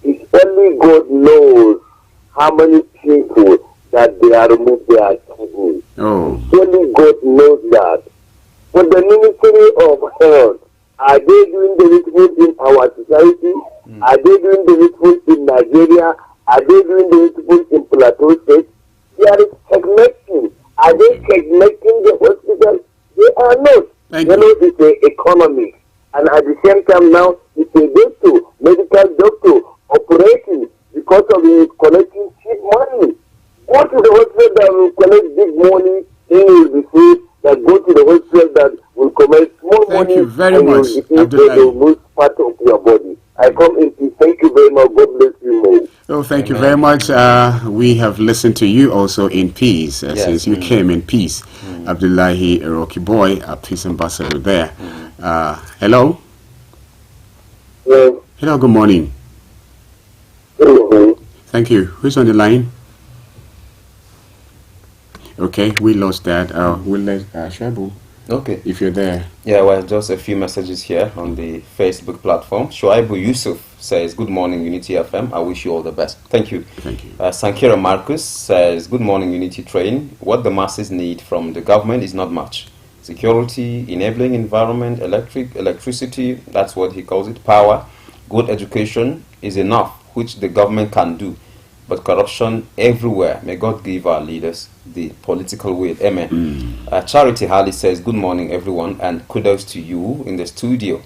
[SPEAKER 12] It's only God knows how many people that they are removed their kidney. Only God knows that. But the Ministry of Health, are they doing the needful in our society? Are they doing the needful in Nigeria? Are they doing the needful in Plateau State? They are segmenting. Are they segmenting the hospital? They are not. It's the economy. And at the same time now, it's a doctor, medical doctor, operating because of his collecting cheap money. Go to the hospital that will collect big money, then you will be free. That go to the hospital that will collect small money.
[SPEAKER 2] Thank you very much,
[SPEAKER 12] Abdullah. You will lose part of your body. I come in peace. Thank you very much. God bless you more.
[SPEAKER 2] Oh, thank you very much. We have listened to you also in peace since you came in peace. Abdullahi Rocky Boy, our peace ambassador there. Hello. Hello, good morning. Thank you. Who's on the line? Okay, we lost that. We'll let Shabu.
[SPEAKER 3] Okay.
[SPEAKER 2] If you're there.
[SPEAKER 3] Yeah, well, just a few messages here on the Facebook platform. Shoaibu Yusuf says, good morning, Unity FM. I wish you all the best. Thank you.
[SPEAKER 2] Thank you.
[SPEAKER 3] Sankira Marcus says, good morning, Unity Train. What the masses need from the government is not much. Security, enabling environment, electricity, that's what he calls it, power. Good education is enough, which the government can do. But corruption everywhere. May God give our leaders the political will. Amen. Charity Harley says, good morning, everyone, and kudos to you in the studio.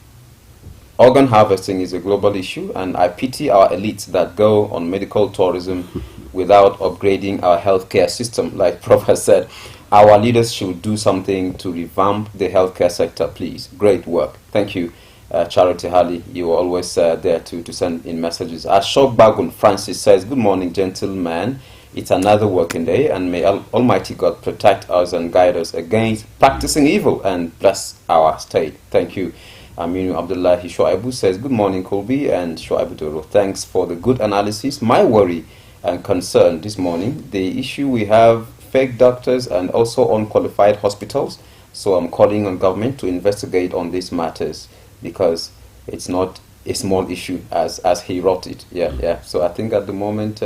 [SPEAKER 3] Organ harvesting is a global issue, and I pity our elites that go on medical tourism without upgrading our healthcare system. Like Prof has said, our leaders should do something to revamp the healthcare sector, please. Great work. Thank you. Charity Harley, you are always there to send in messages. Ashok Bagun Francis says, good morning, gentlemen. It's another working day, and may Almighty God protect us and guide us against practicing evil and bless our state. Thank you. Aminu Abdullahi Shoaibu says, good morning, Colby and Shoaibu Doro. Thanks for the good analysis. My worry and concern this morning, the issue we have fake doctors and also unqualified hospitals. So I'm calling on government to investigate on these matters because it's not a small issue as he wrote it. Yeah. So I think at the moment,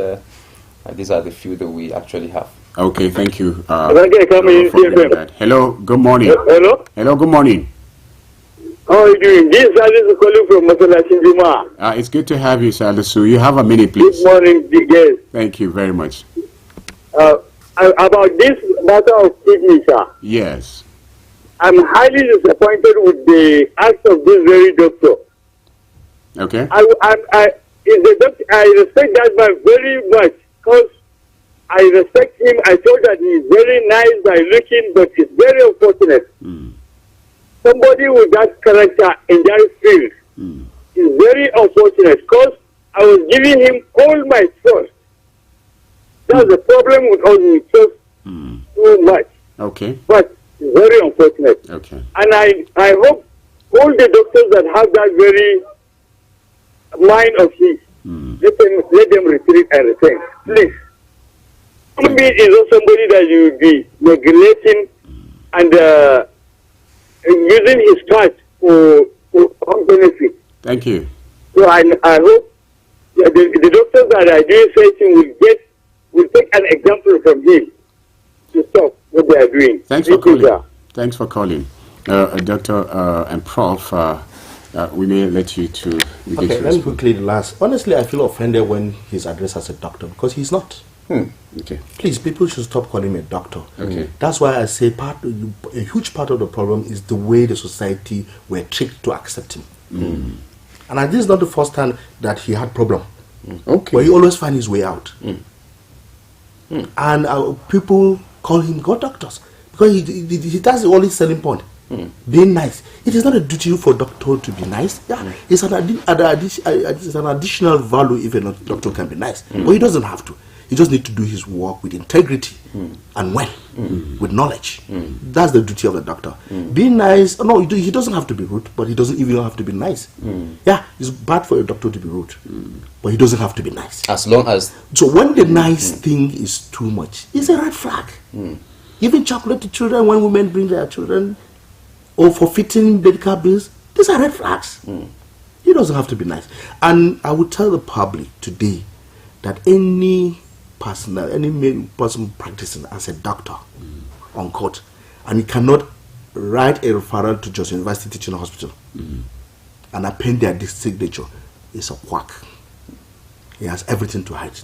[SPEAKER 3] these are the few that we actually have.
[SPEAKER 2] Okay, thank you.
[SPEAKER 12] Hello,
[SPEAKER 2] good morning. Hello, good morning.
[SPEAKER 12] How are you doing? This is calling from Mazan.
[SPEAKER 2] It's good to have you, Salisu. You have a minute, please.
[SPEAKER 12] Good morning, yes.
[SPEAKER 2] Thank you very much.
[SPEAKER 12] About this matter of kidney, sir.
[SPEAKER 2] Yes.
[SPEAKER 12] I'm highly disappointed with the act of this very doctor.
[SPEAKER 2] Okay.
[SPEAKER 12] I respect that man very much because I respect him. I thought that he's very nice by looking, but it's very unfortunate. Somebody with that character in that field is very unfortunate because I was giving him all my trust. That's the problem with all we trust too much.
[SPEAKER 2] Okay.
[SPEAKER 12] But it's very unfortunate.
[SPEAKER 2] Okay.
[SPEAKER 12] And I hope all the doctors that have that very mind of his, let them retreat and return. Please. Maybe is not somebody that you will be neglecting and using his trust for own benefit.
[SPEAKER 2] Thank you.
[SPEAKER 12] So I hope the doctors that are doing certain will take an example from him to stop what they are doing.
[SPEAKER 2] Thanks for calling. Thanks for calling. Doctor and Prof, we may let you to begin.
[SPEAKER 6] Okay, let me quickly last. Honestly, I feel offended when he's addressed as a doctor because he's not.
[SPEAKER 2] Okay.
[SPEAKER 6] Please, people should stop calling him a doctor.
[SPEAKER 2] Okay.
[SPEAKER 6] That's why I say a huge part of the problem is the way the society were tricked to accept him. And this is not the first time that he had problem.
[SPEAKER 2] Okay.
[SPEAKER 6] But he always find his way out. And people call him God doctors because he does the only selling point. Being nice. It is not a duty for a doctor to be nice. Yeah, it's an additional value if a doctor can be nice. But he doesn't have to. He just needs to do his work with integrity and with knowledge. That's the duty of the doctor. Being nice, no, he doesn't have to be rude, but he doesn't even have to be nice. Yeah, it's bad for a doctor to be rude, but he doesn't have to be nice.
[SPEAKER 3] As long as...
[SPEAKER 6] So when the nice thing is too much, it's a red flag. Giving chocolate to children when women bring their children, or forfeiting medical bills, these are red flags. He doesn't have to be nice. And I would tell the public today that any person practicing as a doctor on court, and he cannot write a referral to Jos University Teaching Hospital and append their signature, is a quack. He has everything to hide.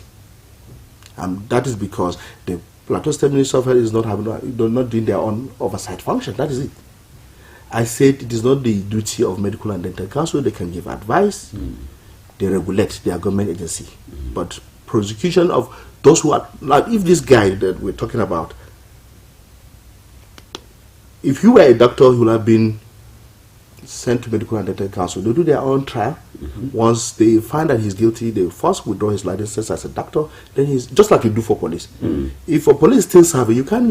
[SPEAKER 6] And that is because the Plateau State Ministry of Health is not doing their own oversight function. That is it. I said it is not the duty of Medical and Dental Council. They can give advice. They regulate their government agency. But prosecution of those who are, like if this guy that we're talking about, if you were a doctor who would have been sent to Medical and Dental Council, they do their own trial. Once they find that he's guilty, they first withdraw his license as a doctor. Then he's just like you do for police. If a police still serving, you can't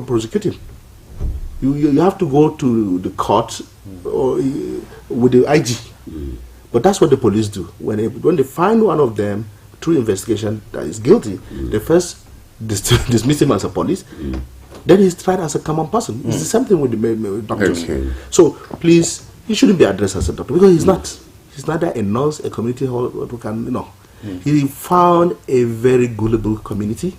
[SPEAKER 6] prosecute him. You have to go to the court or with the IG. But that's what the police do. When they find one of them through investigation that is guilty, they first dismiss him as a police. Then he's tried as a common person. It's the same thing with the doctors.
[SPEAKER 2] Okay.
[SPEAKER 6] So please, he shouldn't be addressed as a doctor because he's not. He's neither a nurse, a community who can, He found a very gullible community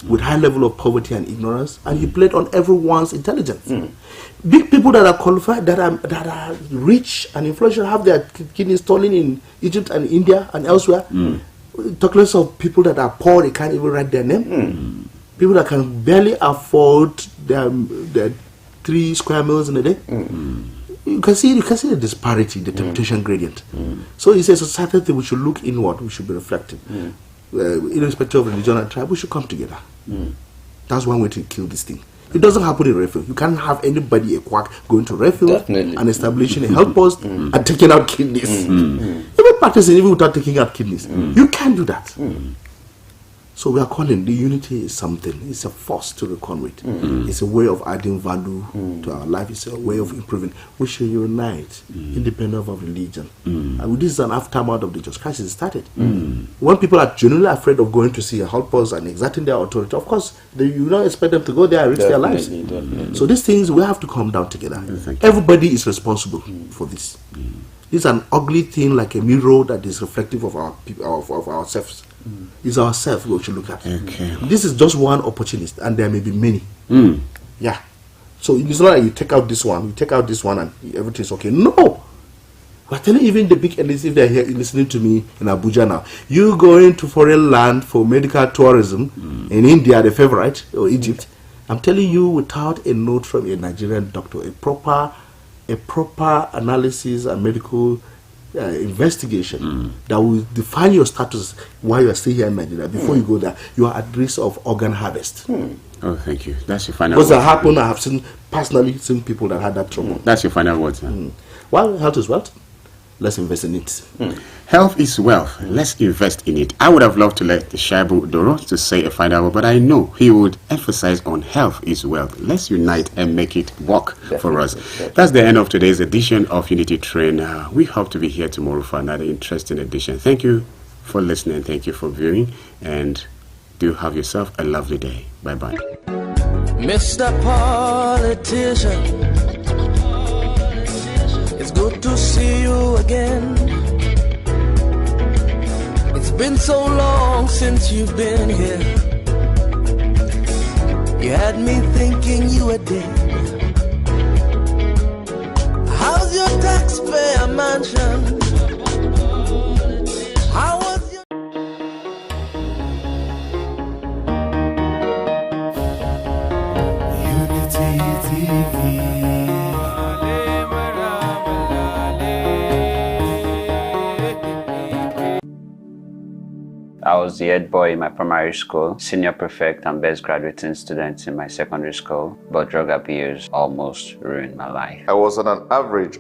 [SPEAKER 6] with high level of poverty and ignorance, and he played on everyone's intelligence. Big people that are qualified, that are rich and influential, have their kidneys stolen in Egypt and India and elsewhere. Talk less of people that are poor, they can't even write their name. People that can barely afford their 3 square meals in a day. You can see the disparity, the temptation gradient. So it's a society that we should look inward, we should be reflective. Irrespective of religion and tribe, we should come together. That's one way to kill this thing. It doesn't happen in refill. You can't have anybody, a quack, going to refill and establishing a health post and taking out kidnees. Even practicing even without taking out kidneys. You can't do that. So we are calling the unity is something. It's a force to reckon with. It's a way of adding value to our life. It's a way of improving. We should unite, independent of religion. And this is an aftermath of the just crisis started. When people are genuinely afraid of going to see a helpers and exerting their authority, of course, you don't expect them to go there and risk their lives. So these things, we have to come down together. Everybody is responsible for this. It's an ugly thing, like a mirror that is reflective of our people, of ourselves. It's ourselves we should look at. This is just one opportunist, and there may be many. Yeah. So it's not like you take out this one, and everything's okay. No. We're telling even the big elites, if they're here listening to me in Abuja now, you going to foreign land for medical tourism in India, the favorite, or Egypt. I'm telling you, without a note from a Nigerian doctor, a proper analysis and medical investigation that will define your status while you are still here in Nigeria. Before you go there, you are at risk of organ harvest.
[SPEAKER 2] Oh, thank you. That's your final
[SPEAKER 6] word. Because that happened, I have personally seen people that had that trouble.
[SPEAKER 2] That's your final word, sir.
[SPEAKER 6] Well, health is wealth. Let's invest in it.
[SPEAKER 2] Health is wealth. Let's invest in it. I would have loved to let the Shaibu Doro to say a final word, but I know he would emphasize on health is wealth. Let's unite and make it work for us. That's the end of today's edition of Unity Train. We hope to be here tomorrow for another interesting edition. Thank you for listening. Thank you for viewing. And do have yourself a lovely day. Bye-bye.
[SPEAKER 1] Mr. Politician, it's good to see you again. It's been so long since you've been here. You had me thinking you were dead. How's your taxpayer mansion? How was your...
[SPEAKER 5] Unity TV.
[SPEAKER 7] I was the head boy in my primary school, senior prefect and best graduating student in my secondary school, but drug abuse almost ruined my life.
[SPEAKER 8] I was on an average of